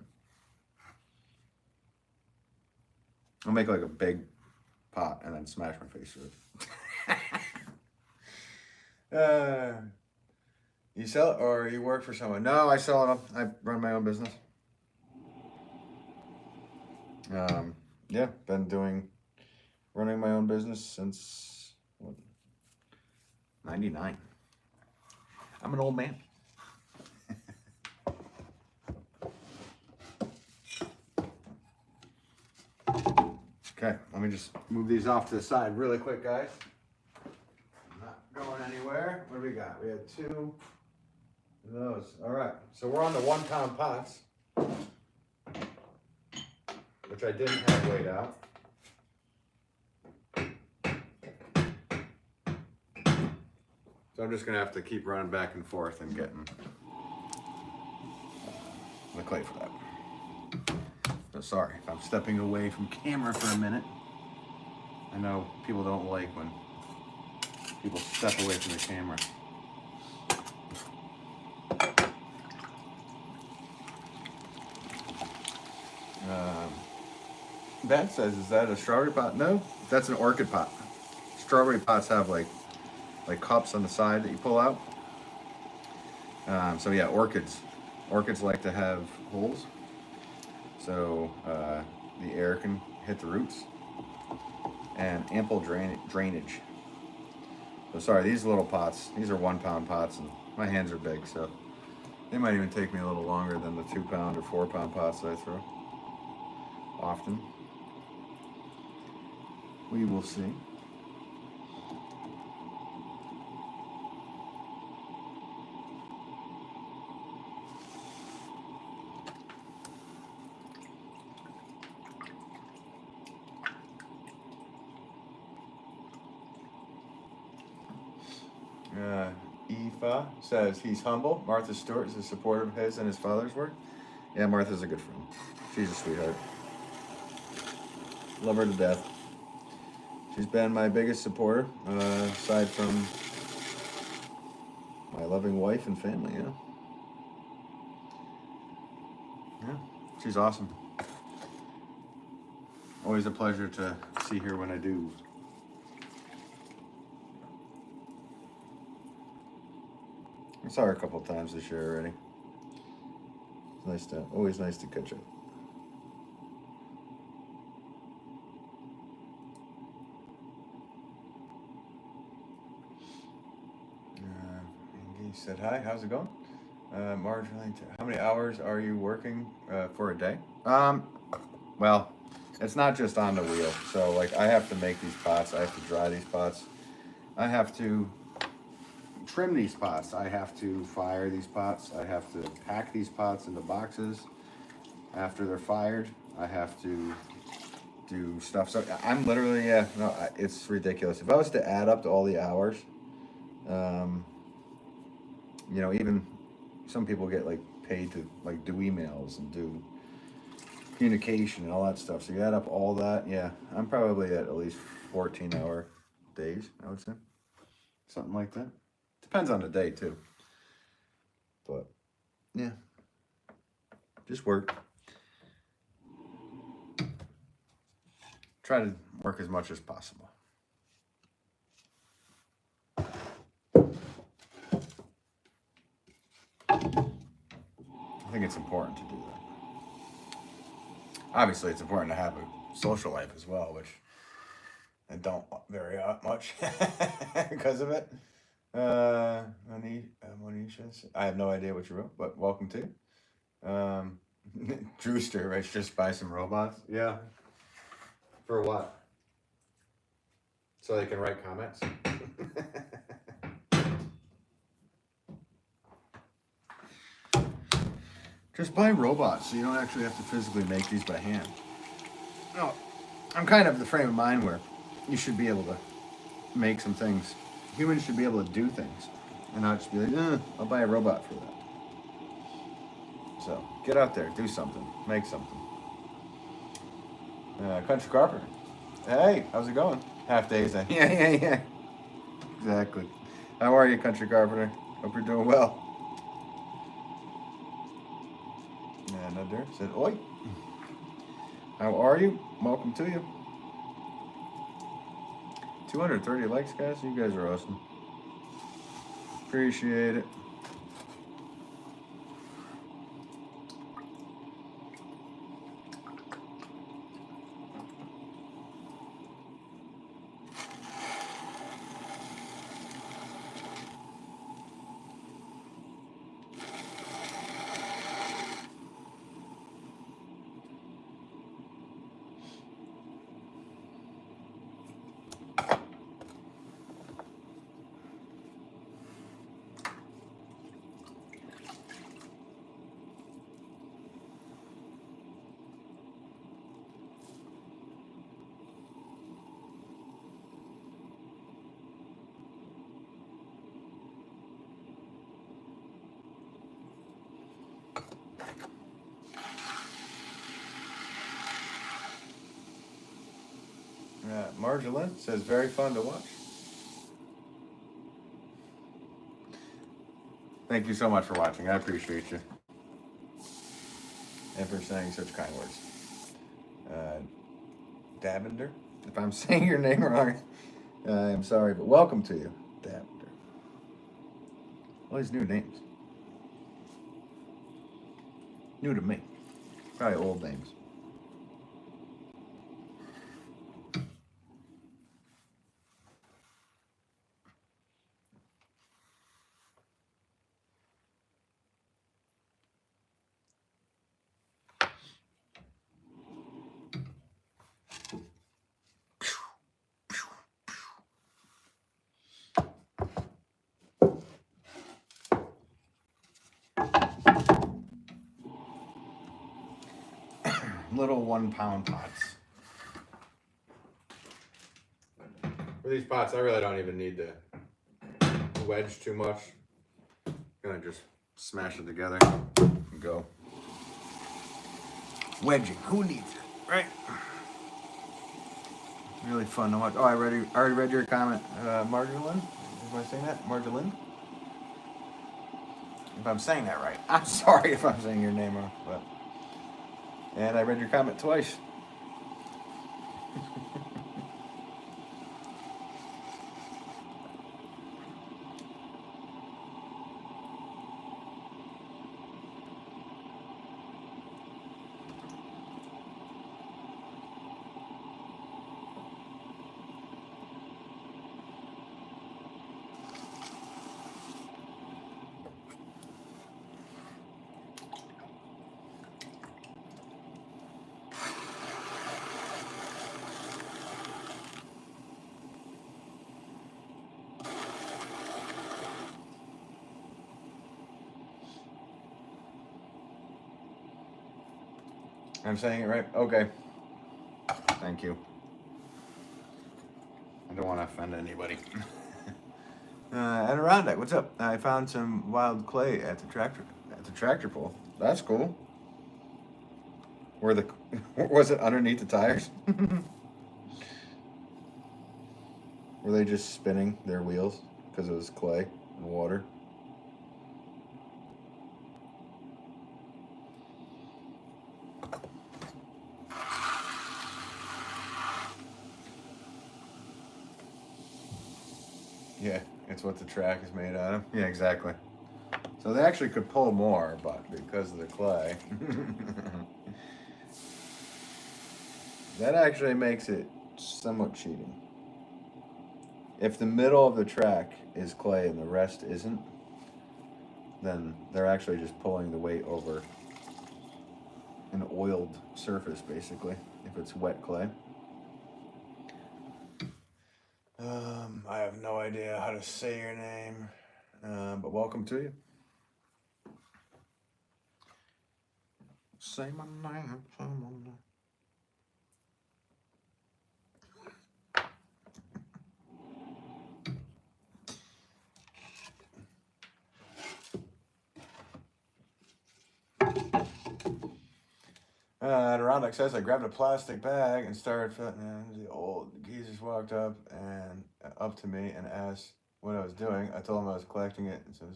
Speaker 1: I'll make like a big pot and then smash my face through it. You sell it or you work for someone? No, I sell it. I run my own business. Yeah, been running my own business since what, 99. I'm an old man. Okay, let me just move these off to the side really quick, guys. I'm not going anywhere. What do we got? We had 2 of those. All right, so we're on the 1 pound pots, which I didn't have weighed out. So I'm just gonna have to keep running back and forth and getting the clay for that. So sorry if I'm stepping away from camera for a minute. I know people don't like when people step away from the camera. Ben says, is that a strawberry pot? No, that's an orchid pot. Strawberry pots have like cups on the side that you pull out. So yeah, orchids like to have holes, so the air can hit the roots, and ample drainage. So sorry, these little pots, these are 1 pound pots, and my hands are big, so they might even take me a little longer than the 2 pound or 4 pound pots that I throw often. We will see. Aoife says he's humble. Martha Stewart is a supporter of his and his father's work. Yeah, Martha's a good friend. She's a sweetheart. Love her to death. She's been my biggest supporter, aside from my loving wife and family, yeah. Yeah, she's awesome. Always a pleasure to see her when I do. I saw her a couple of times this year already. It's always nice to catch up. He said, hi, how's it going? Marginally, how many hours are you working for a day? Well, it's not just on the wheel. So like I have to make these pots, I have to dry these pots, I have to trim these pots, I have to fire these pots, I have to pack these pots into boxes. After they're fired, I have to do stuff. So I'm literally, it's ridiculous. If I was to add up to all the hours, you know, even some people get like paid to like do emails and do communication and all that stuff. So you add up all that, yeah, I'm probably at least 14-hour days, I would say. Something like that. Depends on the day too. But yeah. Just work. Try to work as much as possible. I think it's important to do that. Obviously, it's important to have a social life as well, which I don't very much because of it. Monisha, I have no idea what you wrote, but welcome to. Drewster writes, just buy some robots. Yeah. For what? So they can write comments? Just buy robots so you don't actually have to physically make these by hand. No, I'm kind of the frame of mind where you should be able to make some things. Humans should be able to do things and not just be like, I'll buy a robot for that. So get out there, do something, make something. Country Carpenter. Hey, how's it going? Half days then. Yeah. Exactly. How are you, Country Carpenter? Hope you're doing well. Another said, oi. How are you? Welcome to you. 230 likes, guys. You guys are awesome. Appreciate it. Marjolin says, very fun to watch. Thank you so much for watching. I appreciate you. And for saying such kind words. Davender, if I'm saying your name wrong, I'm sorry, but welcome to you, Davender. All these new names. New to me. Probably old names. Little 1 pound pots. For these pots, I really don't even need to wedge too much. I'm gonna just smash it together and go. Wedging, who needs it, right? Really fun to watch. Oh, I already read your comment, Marjolin. Am I saying that? Marjolin? If I'm saying that right. I'm sorry if I'm saying your name wrong, but. And I read your comment twice. I'm saying it right? Okay. Thank you. I don't want to offend anybody. Adirondack, what's up? I found some wild clay at the the tractor pull. That's cool. Where the was it underneath the tires? Were they just spinning their wheels because it was clay and water? Yeah, it's what the track is made out of. Yeah, exactly. So they actually could pull more, but because of the clay, that actually makes it somewhat cheating. If the middle of the track is clay and the rest isn't, then they're actually just pulling the weight over an oiled surface, basically, if it's wet clay. I have no idea how to say your name, but welcome to you. Say my name, say my name. Adirondack says, I grabbed a plastic bag and started filling in. The old geezers walked up to me and asked what I was doing. I told him I was collecting it, and so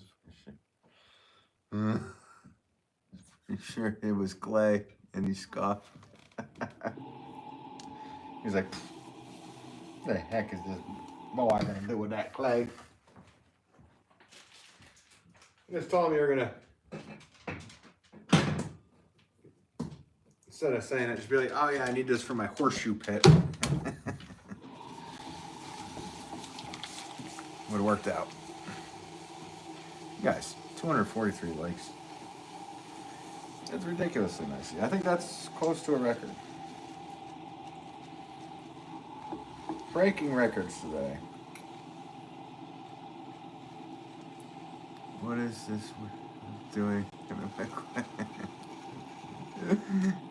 Speaker 1: pretty sure it was clay, and he scoffed. He's like, what the heck is this boy gonna do with that clay? You just told me you were gonna, instead of saying it, just be like, oh yeah, I need this for my horseshoe pit. Would have worked out. Guys, 243 likes. That's ridiculously nice. I think that's close to a record. Breaking records today. What is this doing?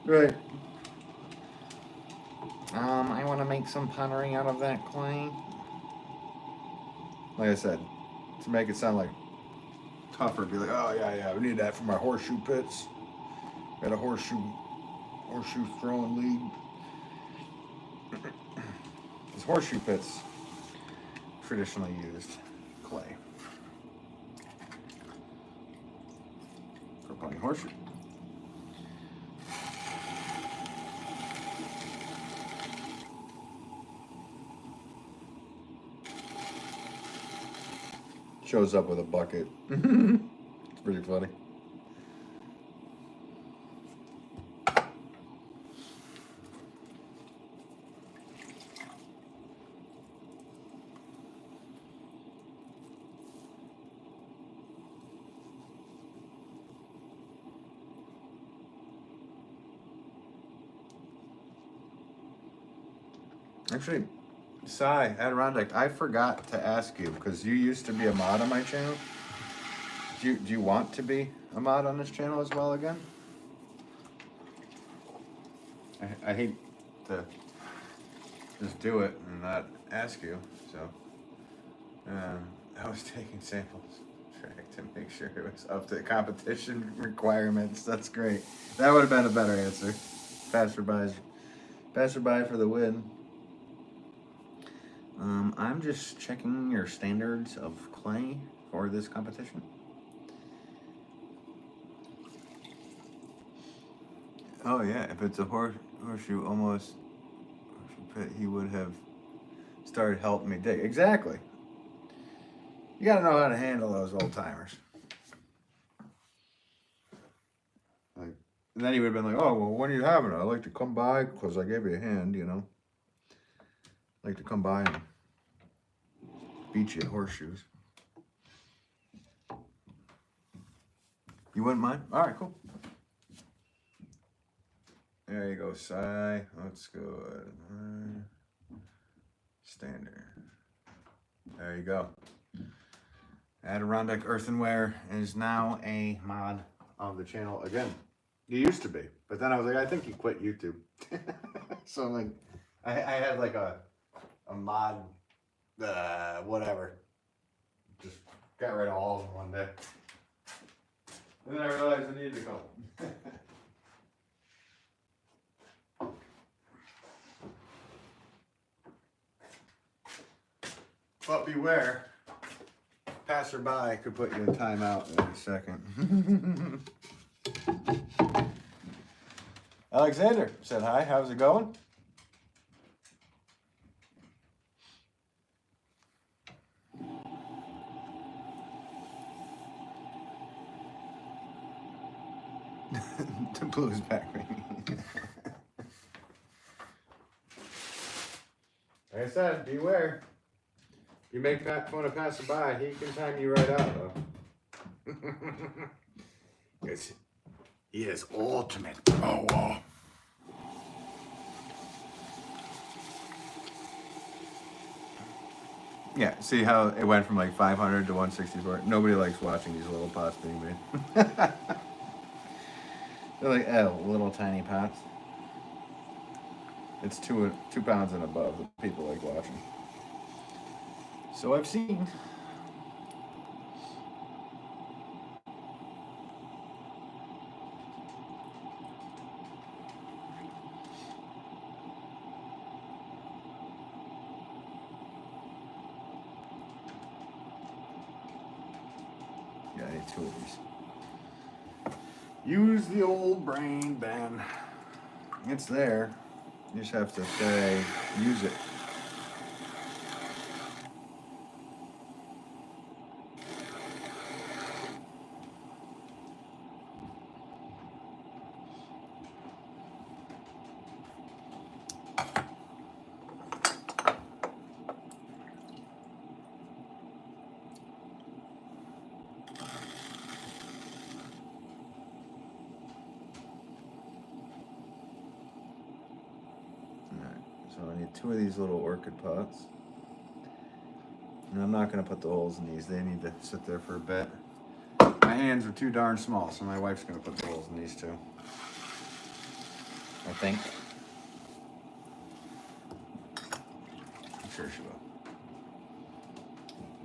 Speaker 1: Right. I want to make some pottery out of that clay. Like I said, to make it sound like tougher, be like, oh yeah, we need that for my horseshoe pits. Got a horseshoe throwing league. Because horseshoe pits traditionally used clay for playing horseshoe. Shows up with a bucket. It's pretty funny. Actually, Adirondack, I forgot to ask you, because you used to be a mod on my channel. Do you want to be a mod on this channel as well again? I hate to just do it and not ask you, so I was taking samples to make sure it was up to competition requirements. That's great. That would have been a better answer. Passerby for the win. I'm just checking your standards of clay for this competition. Oh yeah, if it's a horseshoe pit, he would have started helping me dig. Exactly. You gotta know how to handle those old timers. Like, and then he would have been like, oh, well, when are you having it? I'd like to come by because I gave you a hand, you know. I'd like to come by and beat you at horseshoes. You wouldn't mind? All right, cool. There you go, Cy. Let's go. Standard. There you go. Adirondack Earthenware is now a mod of the channel again. You used to be, but then I was like, I think you quit YouTube. So I'm like, I had like a mod, whatever. Just got rid of all of them one day. And then I realized I needed a couple. But beware, passerby could put you in timeout in a second. Alexander said hi, how's it going? The blues back ringing. Like I said, beware. If you make fun of passerby, he can time you right out, though. He is ultimate power. Yeah, see how it went from like 500 to 164? Nobody likes watching these little pots being made. They're like, oh, little tiny pots. It's 2 pounds and above that people like watching. So I've seen. Yeah, I need 2 of these. Use the old brain, Ben. It's there. You just have to say, use it. So I need 2 of these little orchid pots. And I'm not going to put the holes in these. They need to sit there for a bit. My hands are too darn small, so my wife's going to put the holes in these too. I think. I'm sure she will.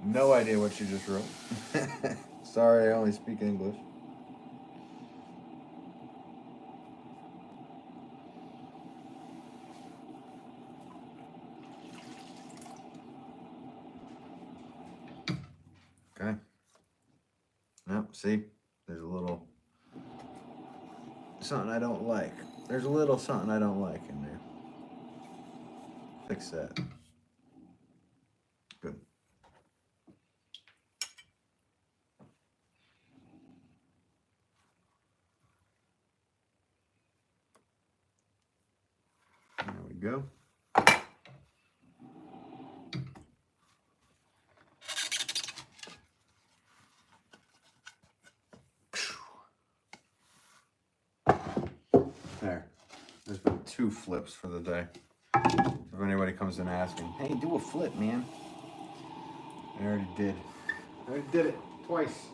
Speaker 1: No idea what she just wrote. Sorry, I only speak English. Okay. Nope, see? There's a little something I don't like. There's a little something I don't like in there. Fix that. Good. There we go. There. There's been 2 flips for the day. If anybody comes in asking, hey, do a flip, man. I already did. I already did it twice.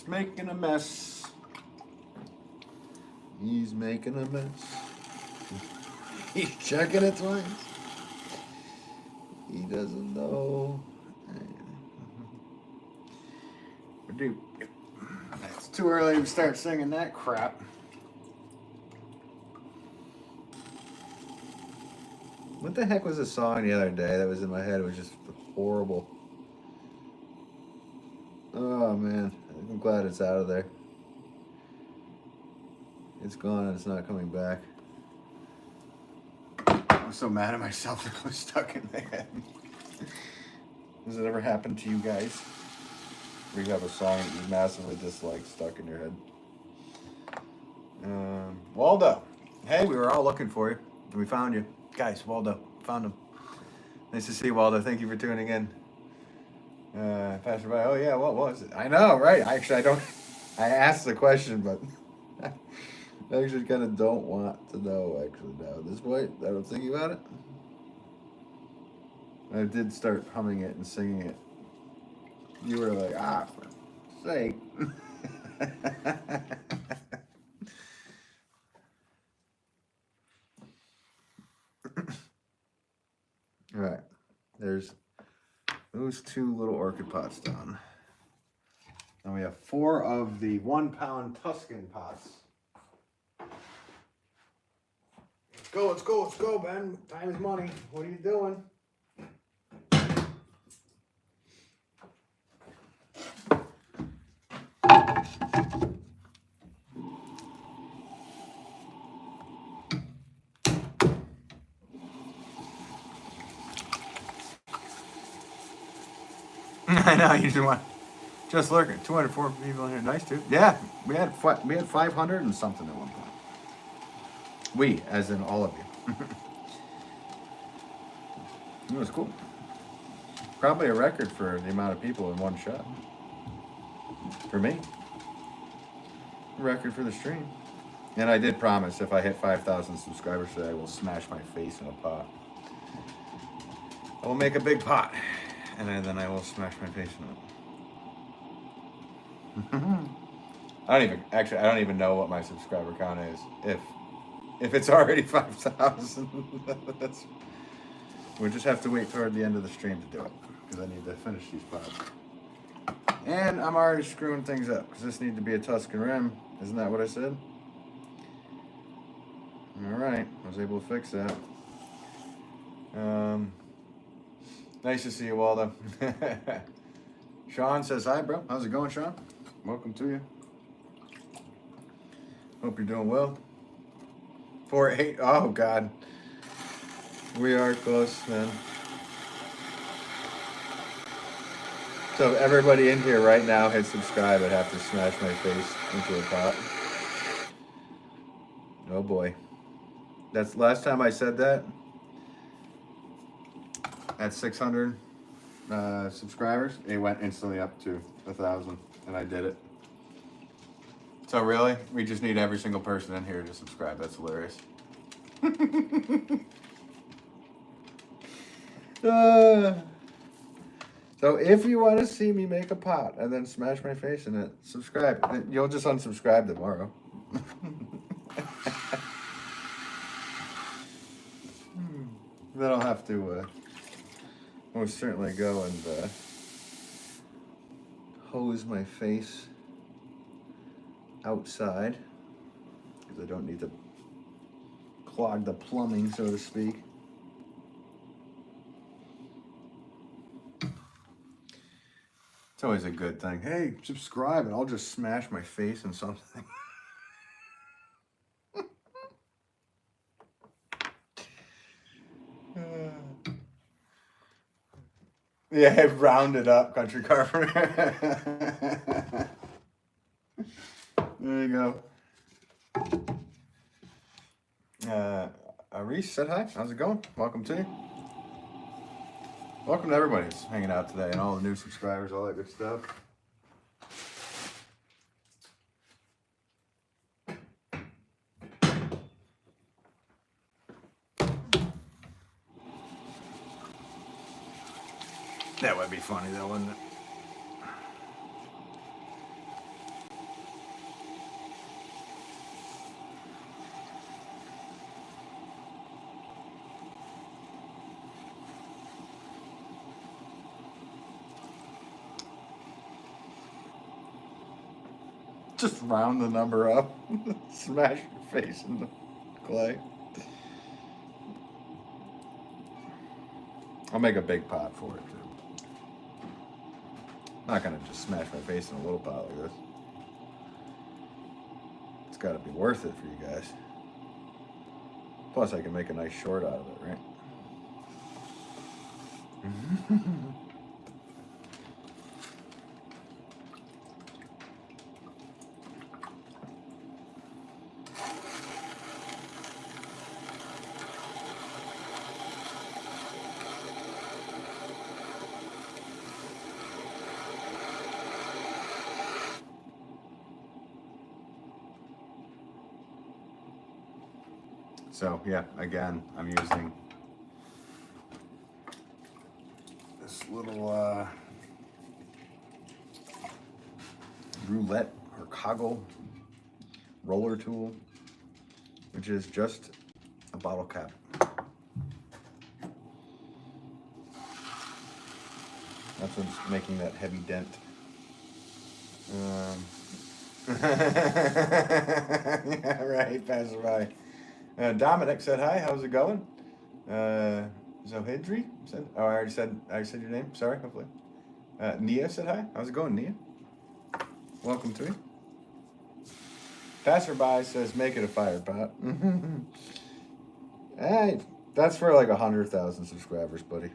Speaker 1: Making a mess. He's making a mess. He's checking it twice. He doesn't know. Dude, it's too early to start singing that crap. What the heck was the song the other day that was in my head? It was just horrible. Oh man, I'm glad it's out of there. It's gone and it's not coming back. I'm so mad at myself that I was stuck in my head. Has it ever happened to you guys? Where you have a song that you massively dislike stuck in your head? Waldo. Hey, we were all looking for you. We found you. Guys, Waldo. Found him. Nice to see you, Waldo. Thank you for tuning in. Passerby. Oh, yeah, what was it? I know, right? Actually, I don't... I asked the question, but... I actually kind of don't want to know, actually, now. At this point, that I'm thinking about it. I did start humming it and singing it. You were like, for sake. All right. There's those 2 little orchid pots done. And we have 4 of the 1-pound Tuscan pots. Let's go, Ben. Time is money. What are you doing? I know, you just want just lurking. 204 people in here. Nice, dude. Yeah, we had 500 and something at one point. We, as in all of you. It was cool. Probably a record for the amount of people in one shot. For me. A record for the stream. And I did promise if I hit 5,000 subscribers today, I will smash my face in a pot. I will make a big pot. And then I will smash my face in it. I don't even know what my subscriber count is. If it's already 5,000, we'll just have to wait toward the end of the stream to do it, because I need to finish these pots. And I'm already screwing things up, because this needs to be a Tuscan rim. Isn't that what I said? All right, I was able to fix that. Nice to see you, Waldo. Sean says hi, bro. How's it going, Sean? Welcome to you. Hope you're doing well. 4-8. Oh, God. We are close, man. So if everybody in here right now hit subscribe, I'd have to smash my face into a pot. Oh, boy. That's last time I said that. At 600 subscribers, it went instantly up to 1,000, and I did it. So really, we just need every single person in here to subscribe. That's hilarious. So if you want to see me make a pot and then smash my face in it, subscribe. You'll just unsubscribe tomorrow. Then I'll have to most certainly go and hose my face outside, because I don't need to clog the plumbing, so to speak. It's always a good thing. Hey, subscribe, and I'll just smash my face in something. Yeah, round it up, Country Carpenter. There you go. Reese said hi. How's it going? Welcome to you. Welcome to everybody who's hanging out today and all the new subscribers, all that good stuff. That would be funny though, wouldn't it? Just round the number up. Smash your face in the clay. I'll make a big pot for it too. I'm not gonna just smash my face in a little pot like this. It's gotta be worth it for you guys. Plus, I can make a nice short out of it, right? So yeah, again, I'm using this little roulette or coggle roller tool, which is just a bottle cap. That's what's making that heavy dent. Yeah, right, passerby. Dominic said hi. How's it going? Zohidri said. Oh, I already said your name. Sorry, hopefully. Nia said hi. How's it going, Nia? Welcome to me. Passerby says make it a fire pot. Hey, that's for like 100,000 subscribers, buddy.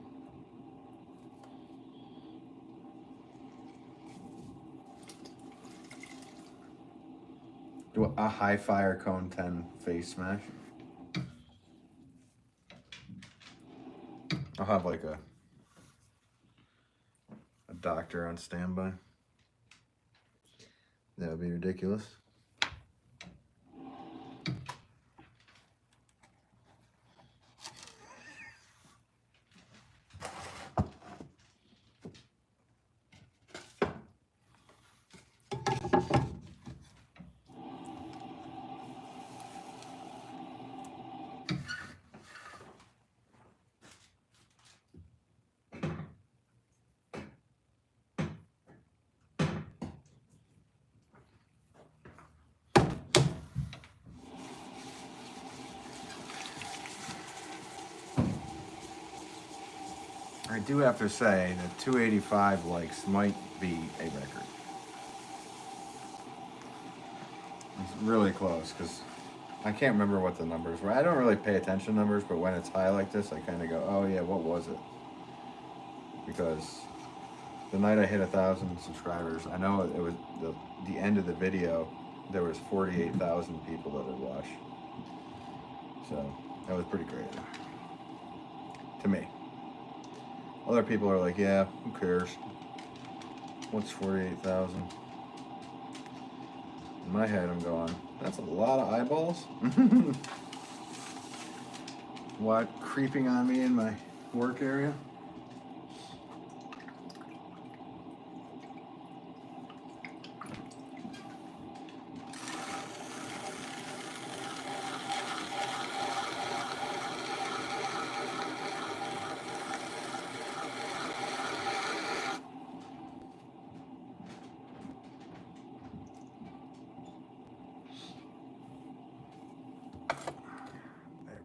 Speaker 1: Do a high fire cone 10 face smash. I'll have like a doctor on standby. That would be ridiculous. I do have to say that 285 likes might be a record. It's really close because I can't remember what the numbers were. I don't really pay attention to numbers, but when it's high like this, I kind of go, oh yeah, what was it? Because the night I hit 1,000 subscribers, I know it was the end of the video, there was 48,000 people that had watched. So that was pretty great to me. Other people are like, yeah, who cares? What's 48,000? In my head, I'm going, that's a lot of eyeballs. What, creeping on me in my work area?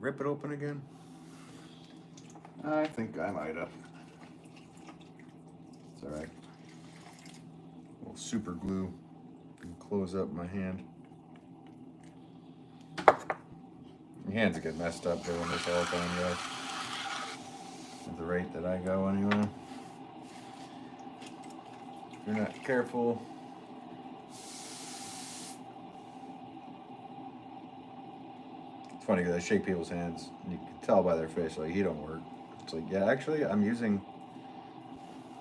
Speaker 1: Rip it open again? I think I might have. It's all right. A little super glue can close up my hand. Your hands get messed up doing this all the time, guys. At the rate that I go, anyway. If you're not careful. Funny because I shake people's hands and you can tell by their face like he don't work. It's like, yeah, actually I'm using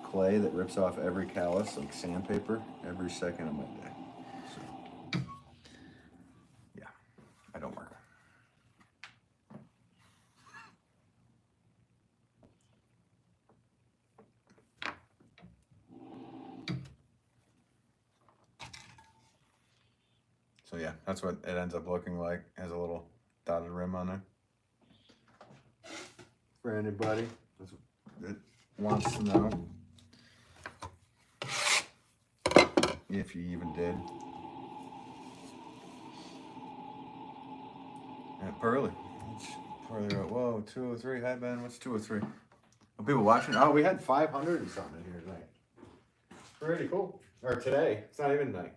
Speaker 1: clay that rips off every callus like sandpaper every second of my day. So yeah, I don't work. So yeah, that's what it ends up looking like. It has a little dotted rim on there. For anybody that wants to know, if you even did. And Pearly. Pearly wrote, whoa, 203. Hi, Ben. What's 203? Are people watching? Oh, we had 500 and something in here tonight. Pretty cool. Or today. It's not even night.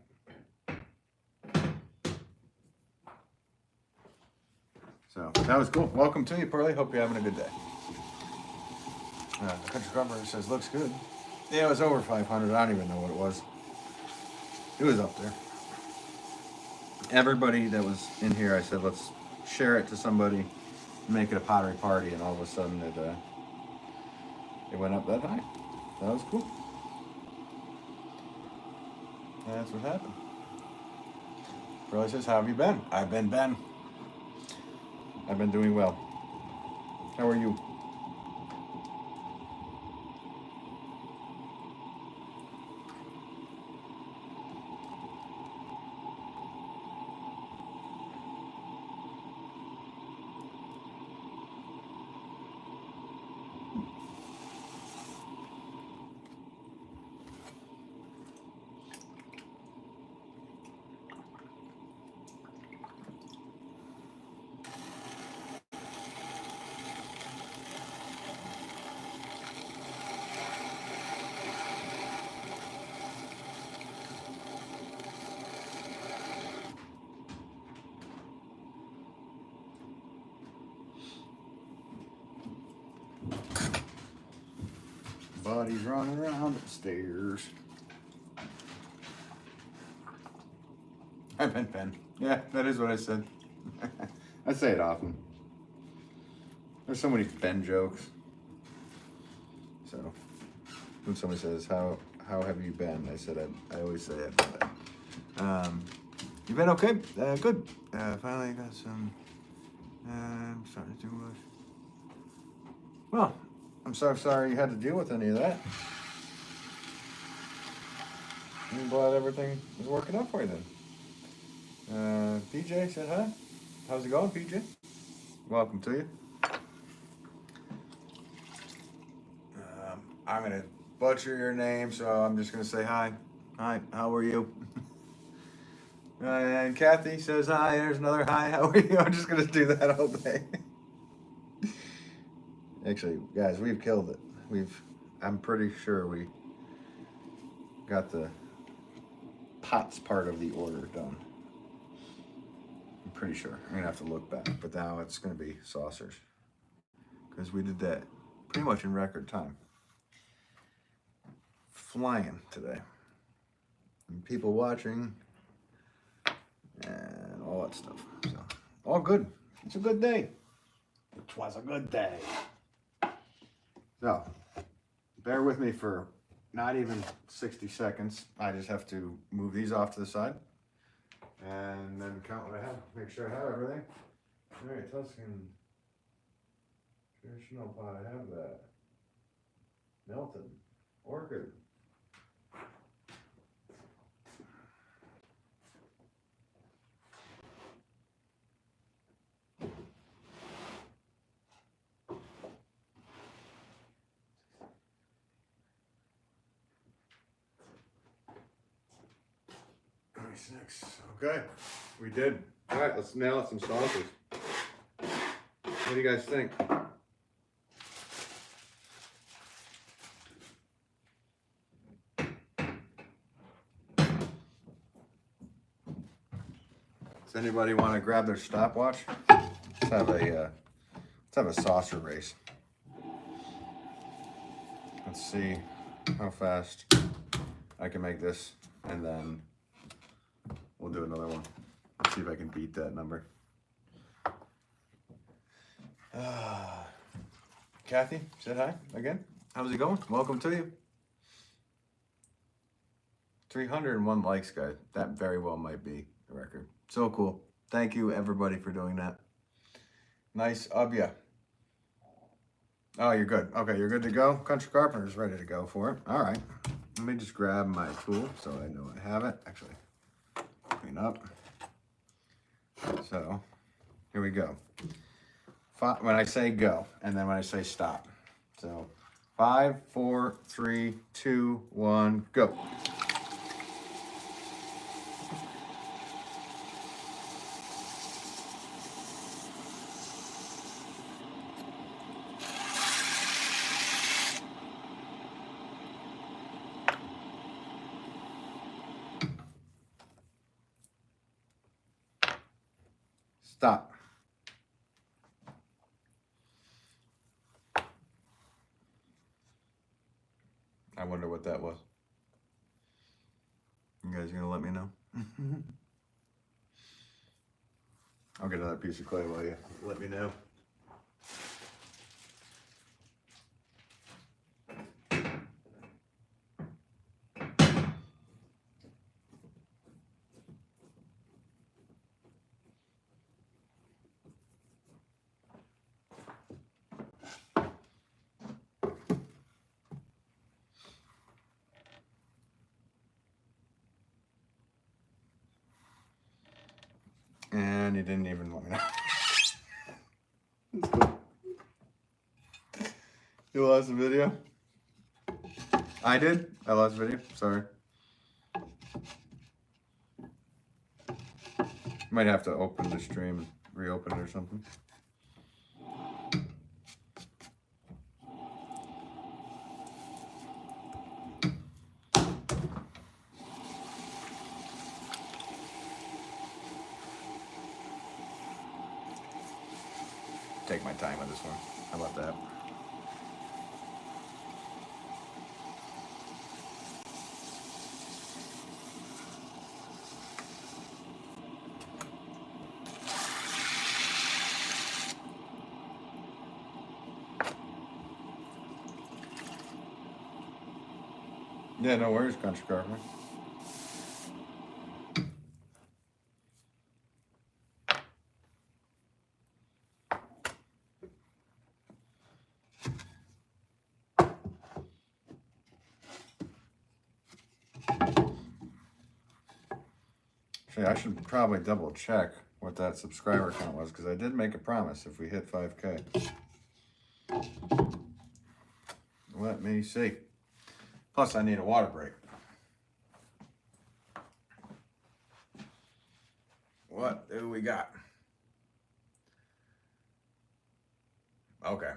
Speaker 1: So that was cool. Welcome to you, Pearly. Hope you're having a good day. Country Carpenter says, looks good. Yeah, it was over 500. I don't even know what it was. It was up there. Everybody that was in here, I said, let's share it to somebody, make it a pottery party, and all of a sudden it went up that high. That was cool. And that's what happened. Pearly says, how have you been? I've been Ben. I've been doing well. How are you? Buddy's running around upstairs. I've been Ben. Yeah, that is what I said. I say it often. There's so many Ben jokes. So when somebody says, how have you been? I said, I always say I've been Ben. You been okay? Good. Finally got some, I'm starting to do it. Well, I'm so sorry you had to deal with any of that. I'm glad everything is working out for you then. PJ said hi. How's it going, PJ? Welcome to you. I'm going to butcher your name, so I'm just going to say hi. Hi, how are you? And Kathy says hi. There's another hi. How are you? I'm just going to do that all day. Actually, guys, we've killed it. I'm pretty sure we got the pots part of the order done. I'm pretty sure. I'm gonna have to look back, but now it's gonna be saucers because we did that pretty much in record time. Flying today. And people watching and all that stuff. So all good. It's a good day. It was a good day. So, bear with me for not even 60 seconds. I just have to move these off to the side and then count what I have. Make sure I have everything. All right, Tuscan traditional pot. I have that. Melted. Orchid. Next. Okay, we did. All right, let's nail out some sauces. What do you guys think? Does anybody want to grab their stopwatch? Let's have a saucer race. Let's see how fast I can make this, and then we'll do another one. Let's see if I can beat that number. Kathy said hi again. How's it going? Welcome to you. 301 likes, guys. That very well might be the record. So cool. Thank you, everybody, for doing that. Nice of ya. Oh, you're good. Okay, you're good to go. Country Carpenter's ready to go for it. All right. Let me just grab my tool so I know I have it. Actually, clean up. So, here we go. When I say go, and then when I say stop. So, 5, 4, 3, 2, 1, go. Stop. I wonder what that was. You guys gonna let me know? I'll get another piece of clay while you let me know. And you didn't even let me know. That's cool. You lost the video? I did? I lost the video? Sorry. Might have to open the stream and reopen it or something. Take my time with this one. How about that? Yeah, no worries, Country Carpenter. Actually, I should probably double check what that subscriber count was, because I did make a promise if we hit 5K. Let me see. Plus, I need a water break. What do we got? Okay.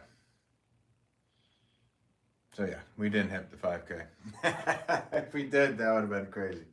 Speaker 1: So yeah, we didn't hit the 5K. If we did, that would have been crazy.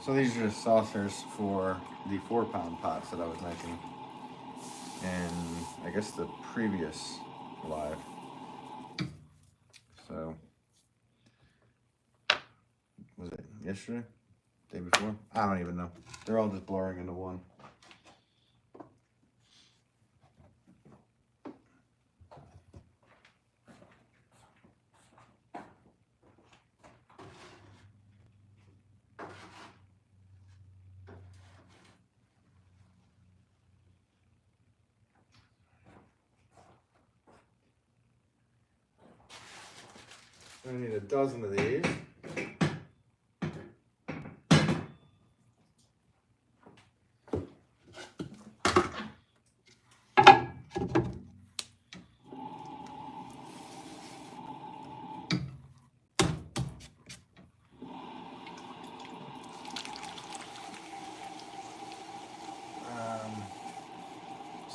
Speaker 1: So these are just saucers for the 4-pound pots that I was making in, I guess, the previous live. So, was it yesterday? Day before? I don't even know. They're all just blurring into one. I need a dozen of these.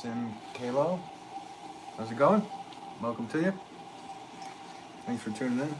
Speaker 1: Sim Kalo. How's it going? Welcome to you. Thanks for tuning in.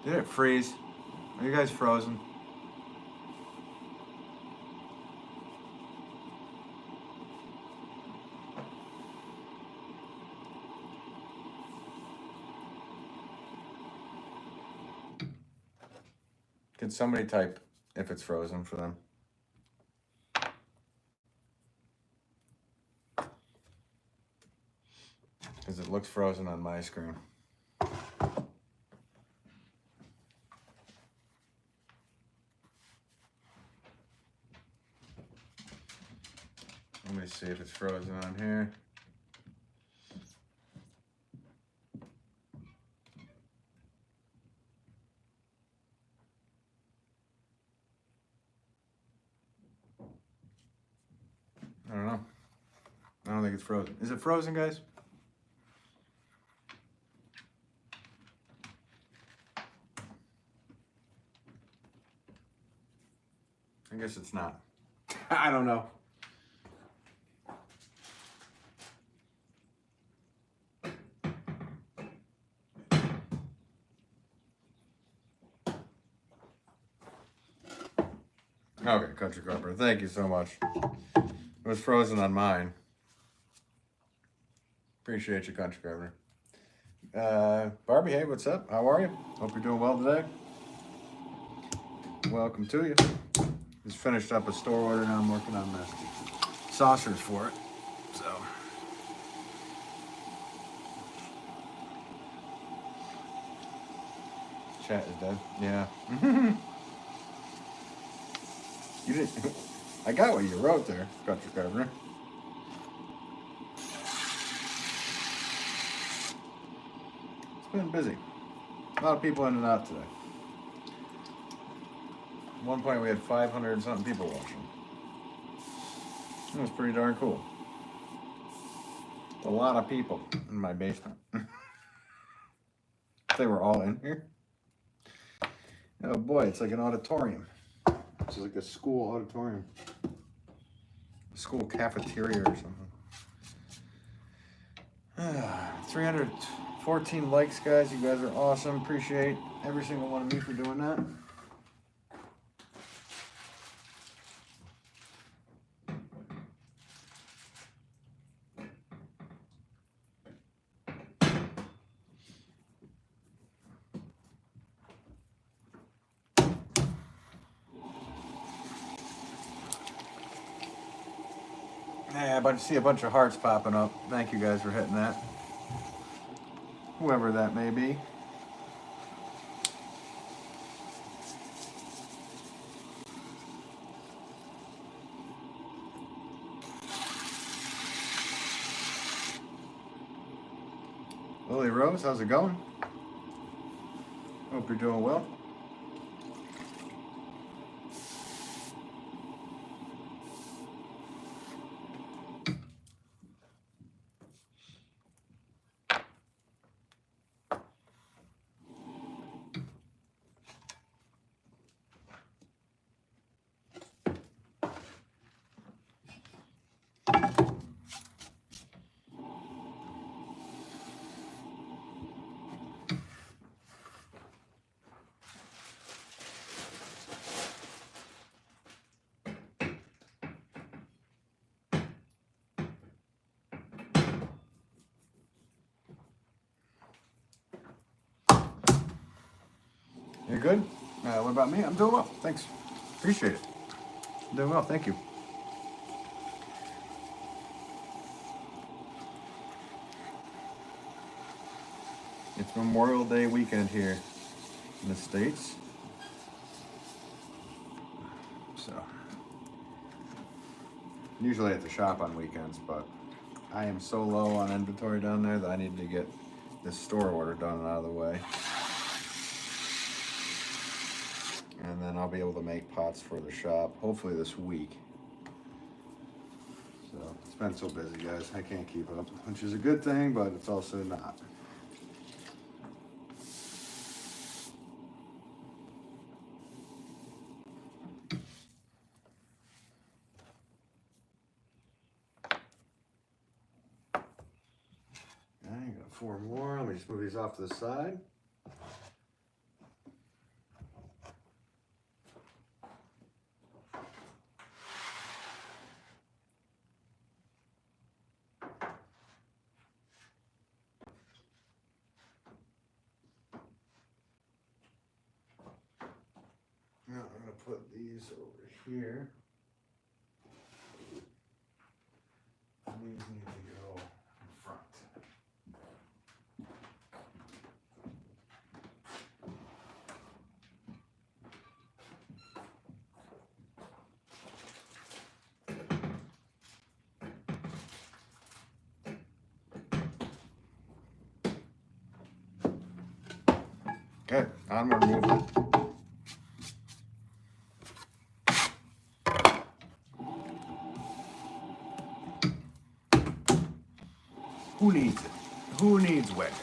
Speaker 1: Did it freeze? Are you guys frozen? Can somebody type if it's frozen for them? Because it looks frozen on my screen. Let me see if it's frozen on here. I don't know. I don't think it's frozen. Is it frozen, guys? I guess it's not. I don't know. Okay, Country Carper, thank you so much. It was frozen on mine. Appreciate you, Country Carper. Barbie, hey, what's up? How are you? Hope you're doing well today. Welcome to you. Just finished up a store order, now I'm working on the saucers for it. So. Chat is dead. Yeah. You didn't. I got what you wrote there, Country Carver. It's been busy. A lot of people in and out today. At one point we had 500 and something people watching. It was pretty darn cool. A lot of people in my basement. They were all in here. Oh boy, it's like an auditorium. It's like a school auditorium. A school cafeteria or something. 314 likes, guys. You guys are awesome. Appreciate every single one of you for doing that. Yeah, I see a bunch of hearts popping up. Thank you guys for hitting that. Whoever that may be. Lily Rose, how's it going? Hope you're doing well. You're good? What about me? I'm doing well. Thanks. Appreciate it. I'm doing well. Thank you. It's Memorial Day weekend here in the States. So, usually I have to shop on weekends, but I am so low on inventory down there that I need to get this store order done and out of the way. And then I'll be able to make pots for the shop, hopefully this week. So it's been so busy, guys. I can't keep up, which is a good thing, but it's also not. I got 4 more. Let me just move these off to the side. Now I'm going to put these over here. These need to go in front. Okay, onward movement. Who needs it? Who needs wedging?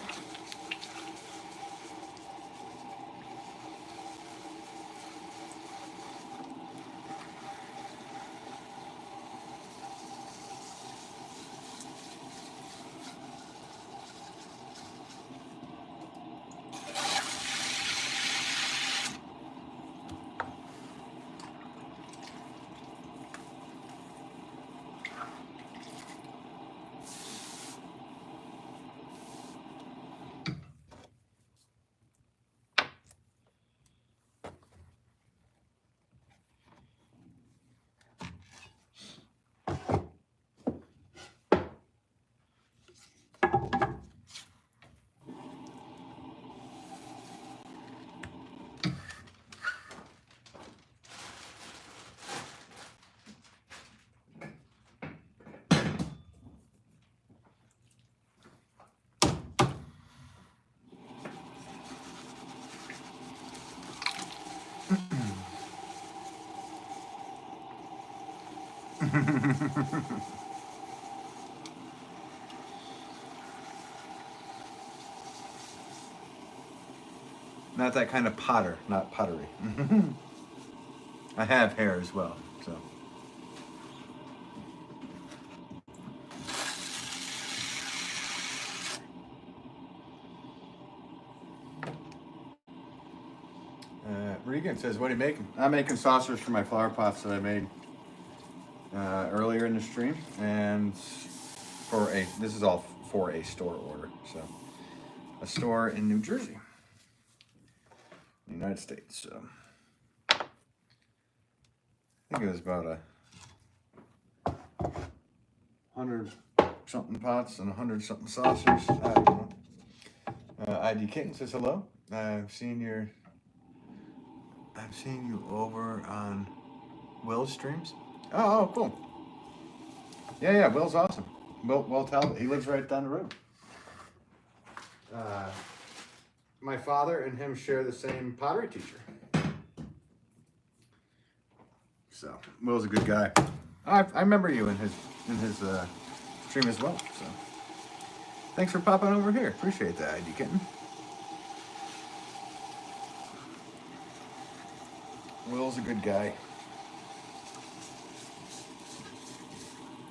Speaker 1: Not that kind of potter, not pottery. I have hair as well, so. Regan says, what are you making? I'm making saucers for my flower pots that I made earlier in the stream. And this is all for a store order. So, a store in New Jersey, United States. So, I think it was about 100 something pots and 100 something saucers. I don't know. ID Kitten says hello. I've seen you over on Will's streams. Oh, cool. Yeah, Will's awesome. Will Talbot. He lives right down the road. My father and him share the same pottery teacher. So Will's a good guy. I remember you in his stream as well. So thanks for popping over here. Appreciate that, ID Kitten. Will's a good guy.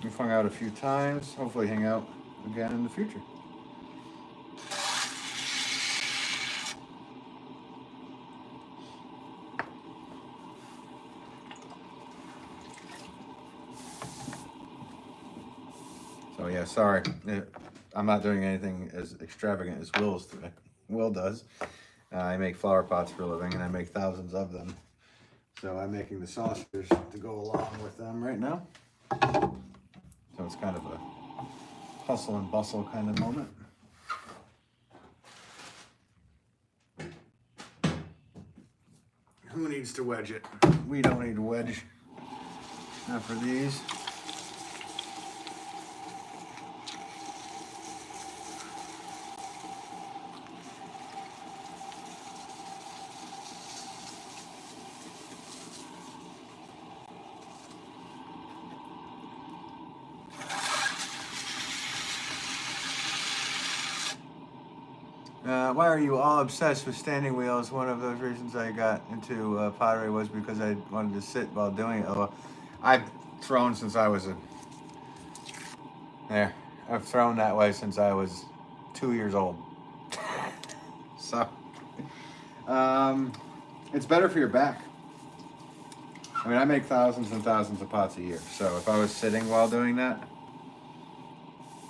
Speaker 1: We've hung out a few times. Hopefully hang out again in the future. So yeah, sorry. I'm not doing anything as extravagant as Will does. I make flower pots for a living and I make thousands of them. So I'm making the saucers to go along with them right now. So it's kind of a hustle and bustle kind of moment. Who needs to wedge it? We don't need to wedge. Not for these. Why are you all obsessed with standing wheels? One of those reasons I got into pottery was because I wanted to sit while doing it. Although I've thrown since I was I've thrown that way since I was 2 years old. So, it's better for your back. I mean, I make thousands and thousands of pots a year. So if I was sitting while doing that,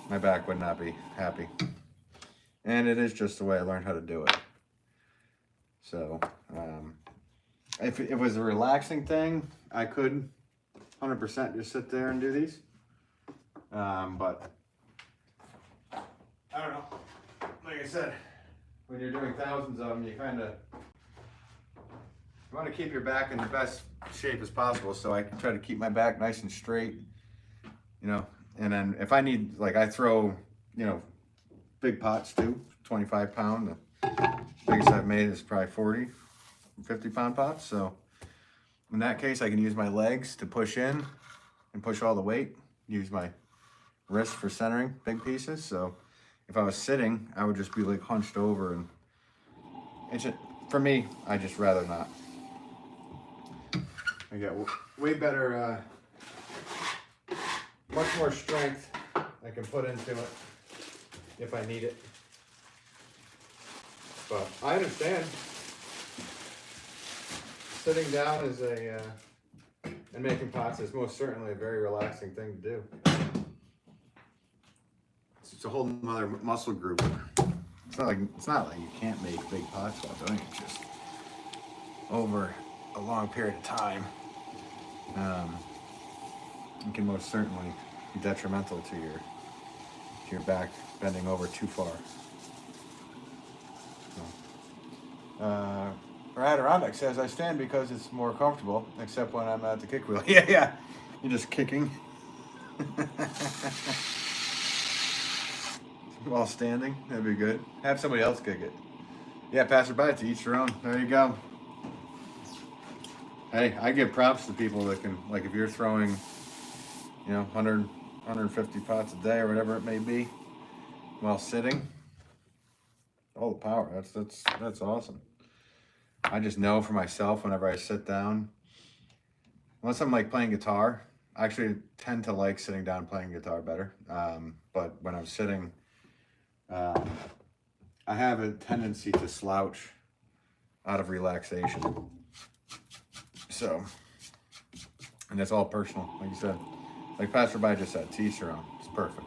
Speaker 1: my back would not be happy. And it is just the way I learned how to do it. So, if it was a relaxing thing, I could 100% just sit there and do these. But I don't know. Like I said, when you're doing thousands of them, you want to keep your back in the best shape as possible. So I can try to keep my back nice and straight, you know. And then if I need, like, I throw, you know, big pots too, 25 pound. The biggest I've made is probably 40, 50 pound pots. So in that case, I can use my legs to push in and push all the weight. Use my wrist for centering big pieces. So if I was sitting, I would just be like hunched over, and it's just, for me, I just rather not. I get way better, much more strength I can put into it if I need it. But I understand. Sitting down is and making pots is most certainly a very relaxing thing to do. It's a whole other muscle group. It's not like you can't make big pots while doing it. Just over a long period of time, it can most certainly be detrimental to your back bending over too far. Adirondack says, I stand because it's more comfortable, except when I'm at the kick wheel. Yeah. You're just kicking. While standing, that'd be good. Have somebody else kick it. Yeah, passerby, to each their own. There you go. Hey, I give props to people that can, like, if you're throwing, you know, 100, 150 pots a day or whatever it may be, while sitting, all the power. That's awesome. I just know for myself, whenever I sit down, unless I'm like playing guitar, I actually tend to like sitting down playing guitar better. But when I'm sitting, I have a tendency to slouch out of relaxation. So, and that's all personal, like you said. Like Pastorby just said, to each their own. It's perfect.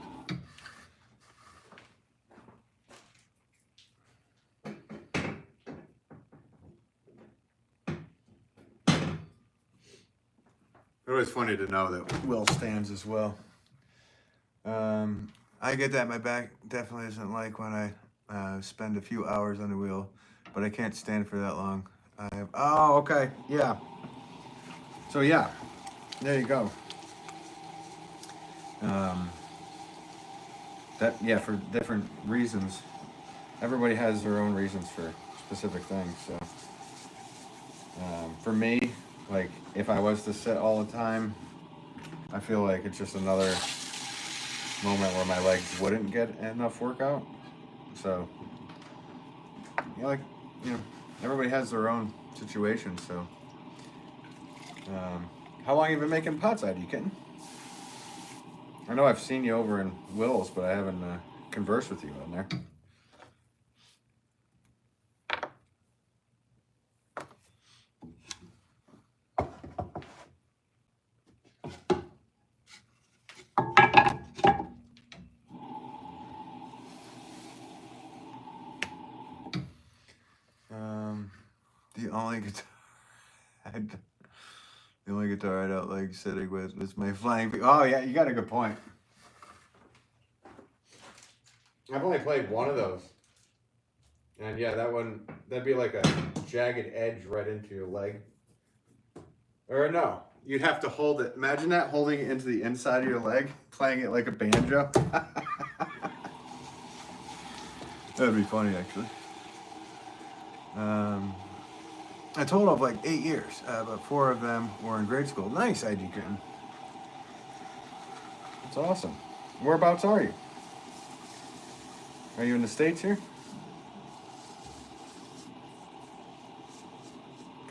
Speaker 1: It's always funny to know that Will stands as well. I get that my back definitely isn't like when I spend a few hours on the wheel, but I can't stand for that long. Oh, okay, yeah. So yeah, there you go. For different reasons. Everybody has their own reasons for specific things. So for me, like, if I was to sit all the time, I feel like it's just another moment where my legs wouldn't get enough workout. So, everybody has their own situation. So, how long have you been making pots? Are you kidding? I know I've seen you over in Will's, but I haven't conversed with you on there. The only guitar I don't like sitting with is my flying. Oh yeah, you got a good point. I've only played one of those, and yeah, that'd be like a jagged edge right into your leg. Or no, you'd have to hold it. Imagine that, holding it into the inside of your leg, playing it like a banjo. That'd be funny, actually. A total of like 8 years, but 4 of them were in grade school. Nice, ID Kitten. That's awesome. Whereabouts are you? Are you in the States here?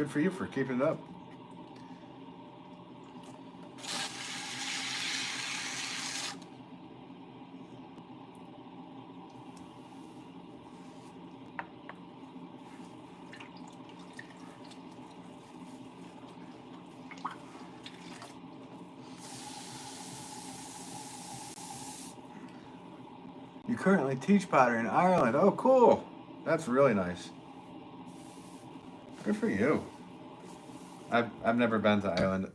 Speaker 1: Good for you for keeping it up. You currently teach pottery in Ireland. Oh, cool. That's really nice. Good for you. I've never been to Ireland.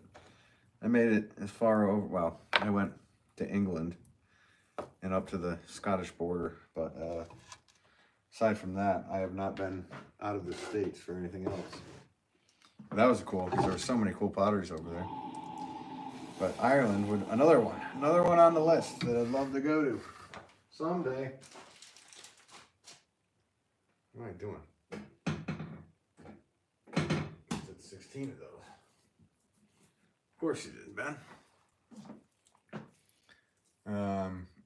Speaker 1: I made it as far over, well, I went to England and up to the Scottish border, but aside from that, I have not been out of the States for anything else. But that was cool because there were so many cool potteries over there. But Ireland would, another one on the list that I'd love to go to someday. What am I doing? I did 16 of those. Of course you did, Ben.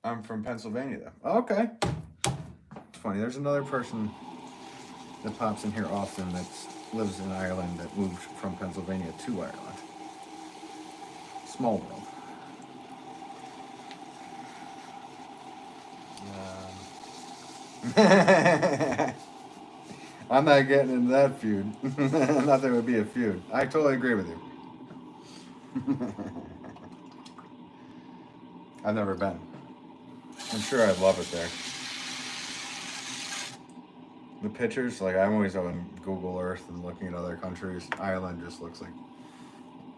Speaker 1: I'm from Pennsylvania, though. Oh, okay. It's funny. There's another person that pops in here often that lives in Ireland that moved from Pennsylvania to Ireland. Small world. I'm not getting into that feud. Nothing would be a feud. I totally agree with you. I've never been. I'm sure I'd love it there. The pictures, like I'm always on Google Earth and looking at other countries. Ireland just looks like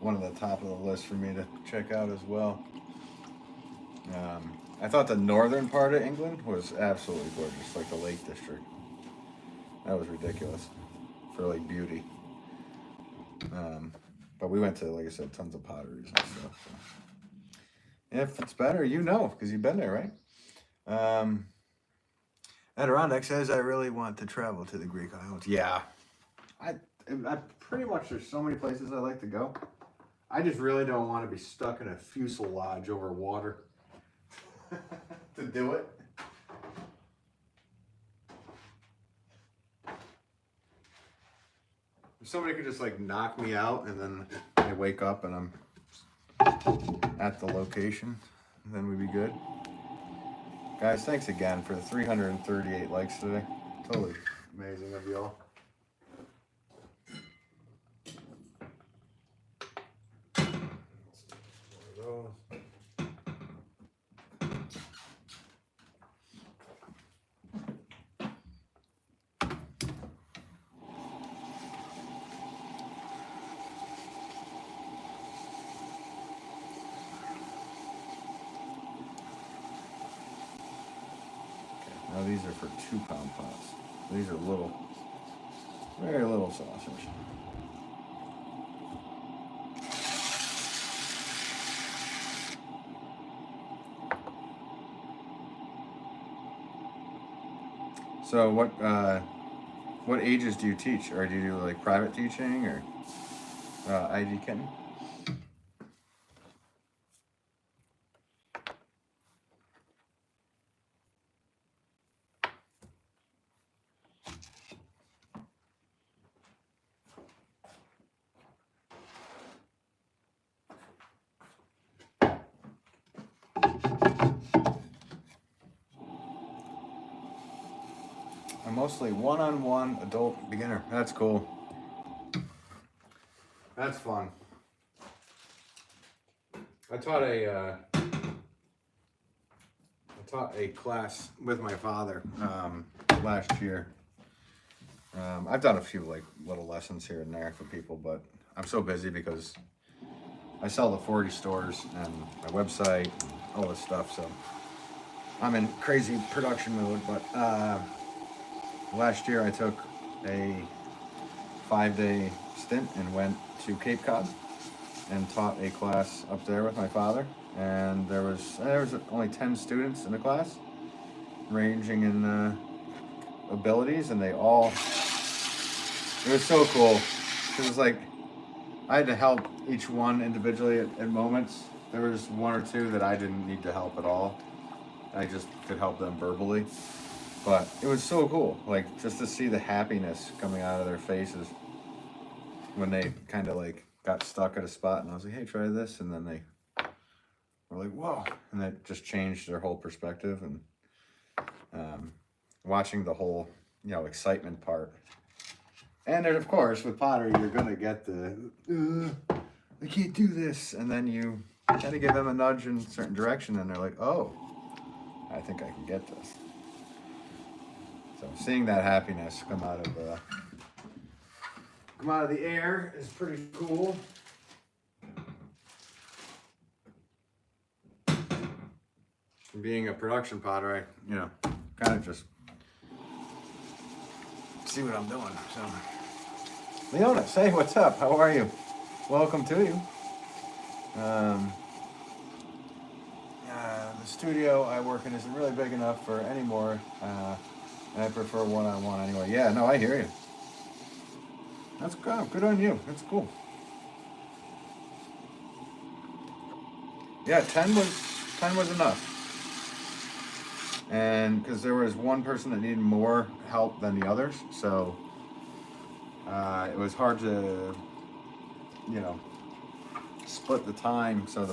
Speaker 1: one of the top of the list for me to check out as well. I thought the northern part of England was absolutely gorgeous, like the Lake District. That was ridiculous for like beauty. But we went to, like I said, tons of potteries and stuff. So. If it's better, you know, because you've been there, right? Adirondack says, I really want to travel to the Greek islands. Yeah. I pretty much, there's so many places I like to go. I just really don't want to be stuck in a fuselage over water to do it. If somebody could just like knock me out and then I wake up and I'm at the location, then we'd be good. Guys, thanks again for the 338 likes today. Totally amazing of y'all. Now these are for 2-pound pots. These are little, very little saucers. So what ages do you teach? Or do you do like private teaching or ID kitten? I'm mostly one-on-one adult beginner. That's cool. That's fun. I taught a class with my father last year. I've done a few like little lessons here and there for people, but I'm so busy because I sell to 40 stores and my website, all this stuff. So I'm in crazy production mode. But last year I took a 5-day stint and went to Cape Cod and taught a class up there with my father. And there was only 10 students in the class, ranging in abilities, and they all, it was so cool. It was like, I had to help each one individually at moments. There was one or two that I didn't need to help at all. I just could help them verbally. But it was so cool, like just to see the happiness coming out of their faces. when they kind of like got stuck at a spot, and I was like, hey, try this, and then they were like, whoa, and that just changed their whole perspective. And watching the whole, you know, excitement part. And then, of course, with pottery, you're gonna get the I can't do this, and then you kind of give them a nudge in a certain direction, and they're like, oh, I think I can get this. So seeing that happiness come out of the air is pretty cool. Being a production potter, I, you know, kind of just see what I'm doing. So, Leona, say what's up. How are you? Welcome to you. The studio I work in isn't really big enough for any more, and I prefer one-on-one anyway. Yeah, no, I hear you. That's good. Good on you. That's cool. Yeah, 10 was enough. And because there was one person that needed more help than the others, so it was hard to, you know, split the time so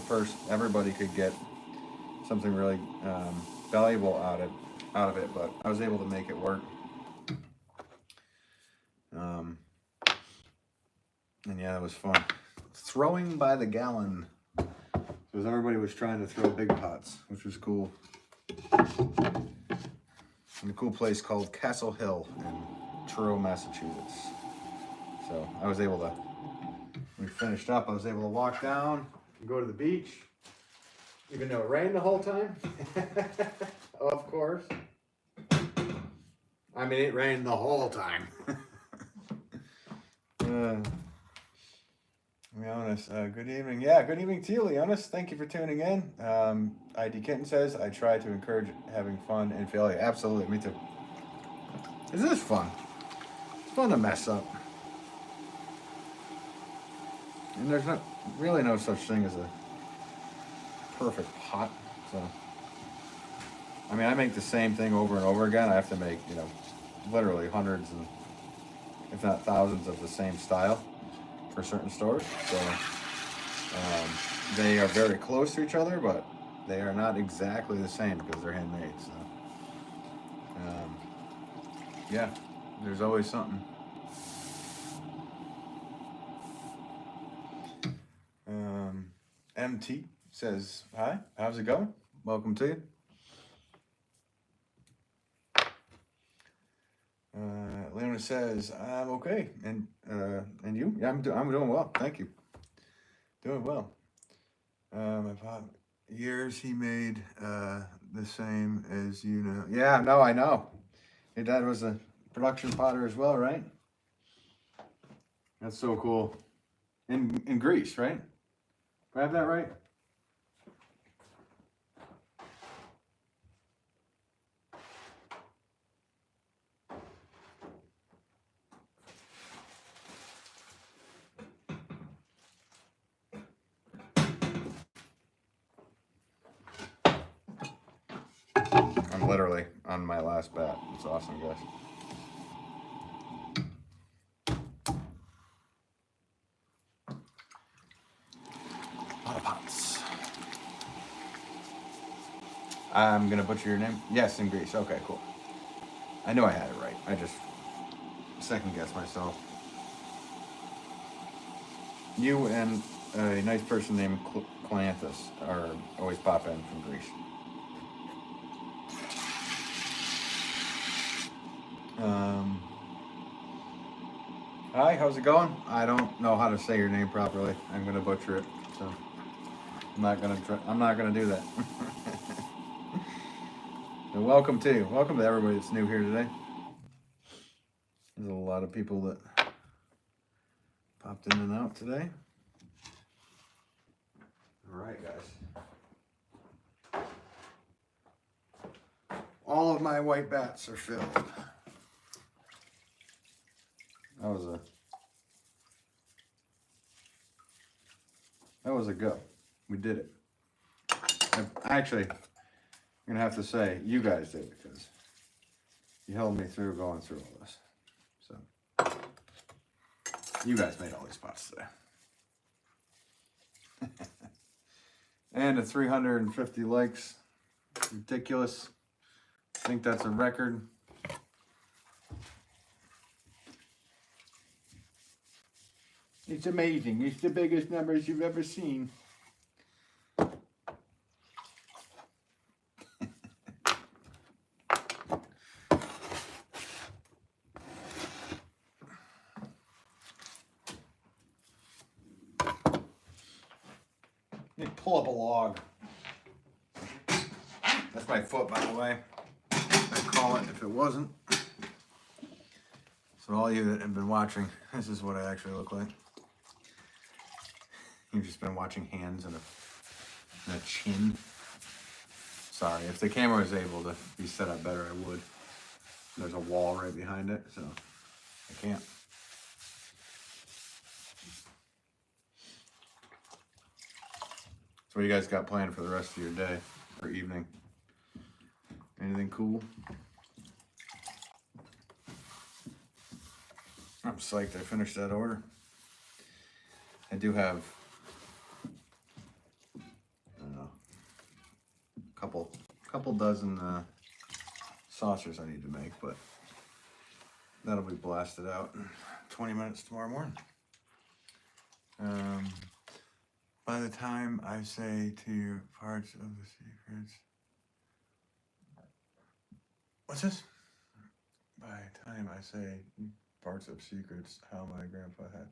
Speaker 1: everybody could get something really valuable out of it. But I was able to make it work. And yeah, it was fun. Throwing by the gallon, because everybody was trying to throw big pots, which was cool. In a cool place called Castle Hill in Truro, Massachusetts. So I was able to, when we finished up, I was able to walk down and go to the beach, even though it rained the whole time. Of course. I mean, it rained the whole time. Leonis, good evening. Yeah, good evening to you, Leonis. Thank you for tuning in. ID Kitten says, I try to encourage having fun and failure. Absolutely, me too. This is fun. It's fun to mess up. And there's really no such thing as a perfect pot. So, I mean, I make the same thing over and over again. I have to make, you know, literally hundreds and if not thousands of the same style for certain stores. So they are very close to each other, but they are not exactly the same because they're handmade. So yeah, there's always something. MT says, hi, how's it going? Welcome to you. Leona says, I'm okay. And you? Yeah, I'm doing well. Thank you. Doing well. My father, years he made the same as you know. Yeah, no, I know. Your dad was a production potter as well, right? That's so cool. In Greece, right? Do I have that right? I'm literally on my last bat. It's awesome, guys. A lot of pots. I'm gonna butcher your name. Yes, in Greece. Okay, cool. I knew I had it right. I just second guessed myself. You and a nice person named Clanthus are always pop in from Greece. Hi, how's it going? I don't know how to say your name properly. I'm gonna butcher it, so I'm not gonna do that. And welcome to you. Welcome to everybody that's new here today. There's a lot of people that popped in and out today. All right, guys. All of my white bats are filled. That was a go. We did it. Actually, I'm gonna have to say you guys did because you held me through going through all this. So You guys made all these pots today. And 350 likes. Ridiculous. I think that's a record. It's amazing. It's the biggest numbers you've ever seen. Let me pull up a log. That's my foot, by the way. I'd call it if it wasn't. So all you that have been watching, this is what I actually look like. You've just been watching hands and a chin. Sorry, if the camera was able to be set up better, I would. There's a wall right behind it, so I can't. So what you guys got planned for the rest of your day or evening? Anything cool? I'm psyched I finished that order. I do have, I don't know, a couple dozen saucers I need to make, but that'll be blasted out in 20 minutes tomorrow morning. By the time I say to you parts of the secrets, what's this? By the time I say parts of secrets, how my grandpa had.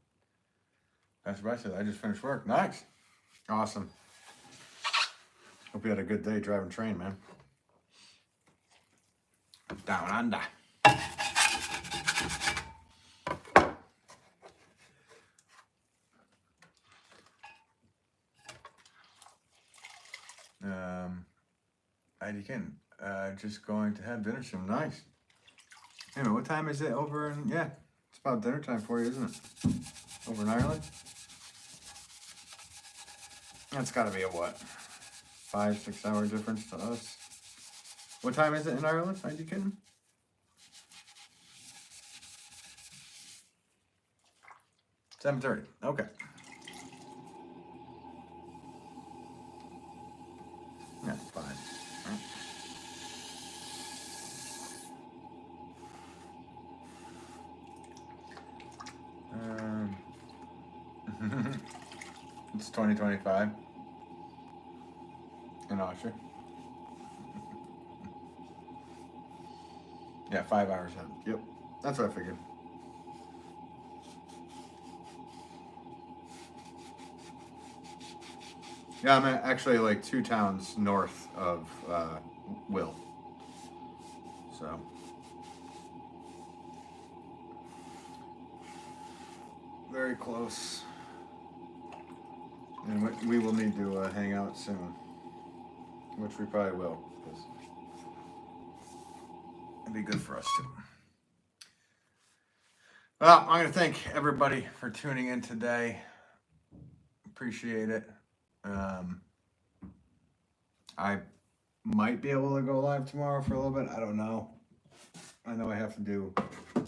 Speaker 1: That's what I said. I just finished work. Nice. Awesome. Hope you had a good day driving train, man. Down under. Just going to have dinner soon. Nice. Anyway, what time is it over in, yeah, it's about dinner time for you, isn't it? Over in Ireland? That's gotta be a what? 5-6 hour difference to us. What time is it in Ireland? Are you kidding? $7:30. Okay. That's fine. It's 2025 in Austria. Yeah, 5 hours ahead. Yep, that's what I figured. Yeah, I'm actually like 2 towns north of Wolff. So. Very close. And we will need to hang out soon. Which we probably will. Because it'd be good for us too. Well, I'm going to thank everybody for tuning in today. Appreciate it. I might be able to go live tomorrow for a little bit. I don't know. I know I have to do a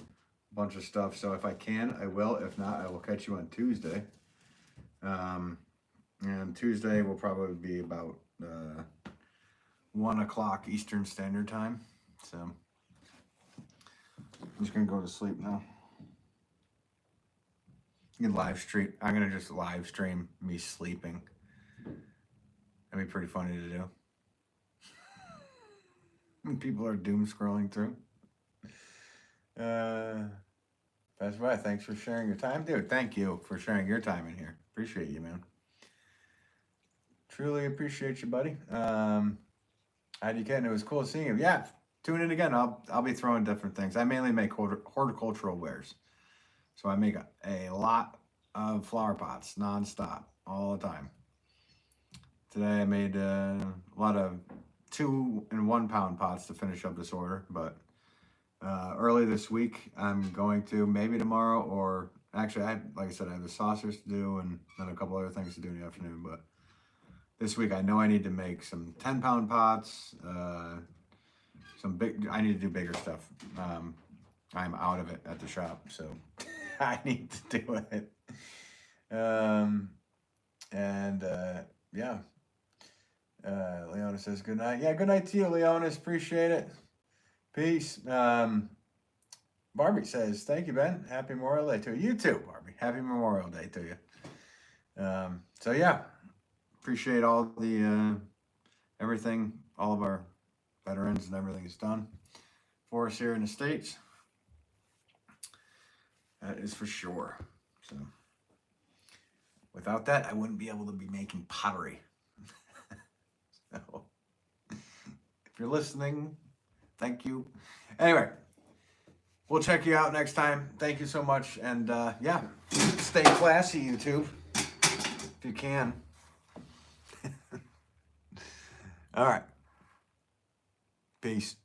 Speaker 1: bunch of stuff. So if I can, I will. If not, I will catch you on Tuesday. And Tuesday will probably be about 1 o'clock Eastern Standard Time. So I'm just going to go to sleep now. You can live stream. I'm going to just live stream me sleeping. That'd be pretty funny to do. When people are doom scrolling through. That's right. Thanks for sharing your time. Dude, thank you for sharing your time in here. Appreciate you, man. Truly appreciate you, buddy. How'd you get? It was cool seeing you. Yeah, tune in again. I'll be throwing different things. I mainly make horticultural wares. So I make a lot of flower pots nonstop, all the time. Today I made a lot of 2 and 1 pound pots to finish up this order, but early this week I'm going to, maybe tomorrow, or actually, like I said, I have the saucers to do and then a couple other things to do in the afternoon, but this week I know I need to make some 10-pound pots, I need to do bigger stuff. I'm out of it at the shop, so I need to do it. Yeah. Leona says good night. Yeah, good night to you, Leonis. Appreciate it. Peace. Barbie says, thank you, Ben. Happy Memorial Day to you. You too, Barbie. Happy Memorial Day to you. So yeah, appreciate all the everything, all of our veterans and everything is done for us here in the States. That is for sure. So without that, I wouldn't be able to be making pottery. So if you're listening, thank you. Anyway, we'll check you out next time. Thank you so much. And yeah, stay classy, YouTube, if you can. All right. Peace.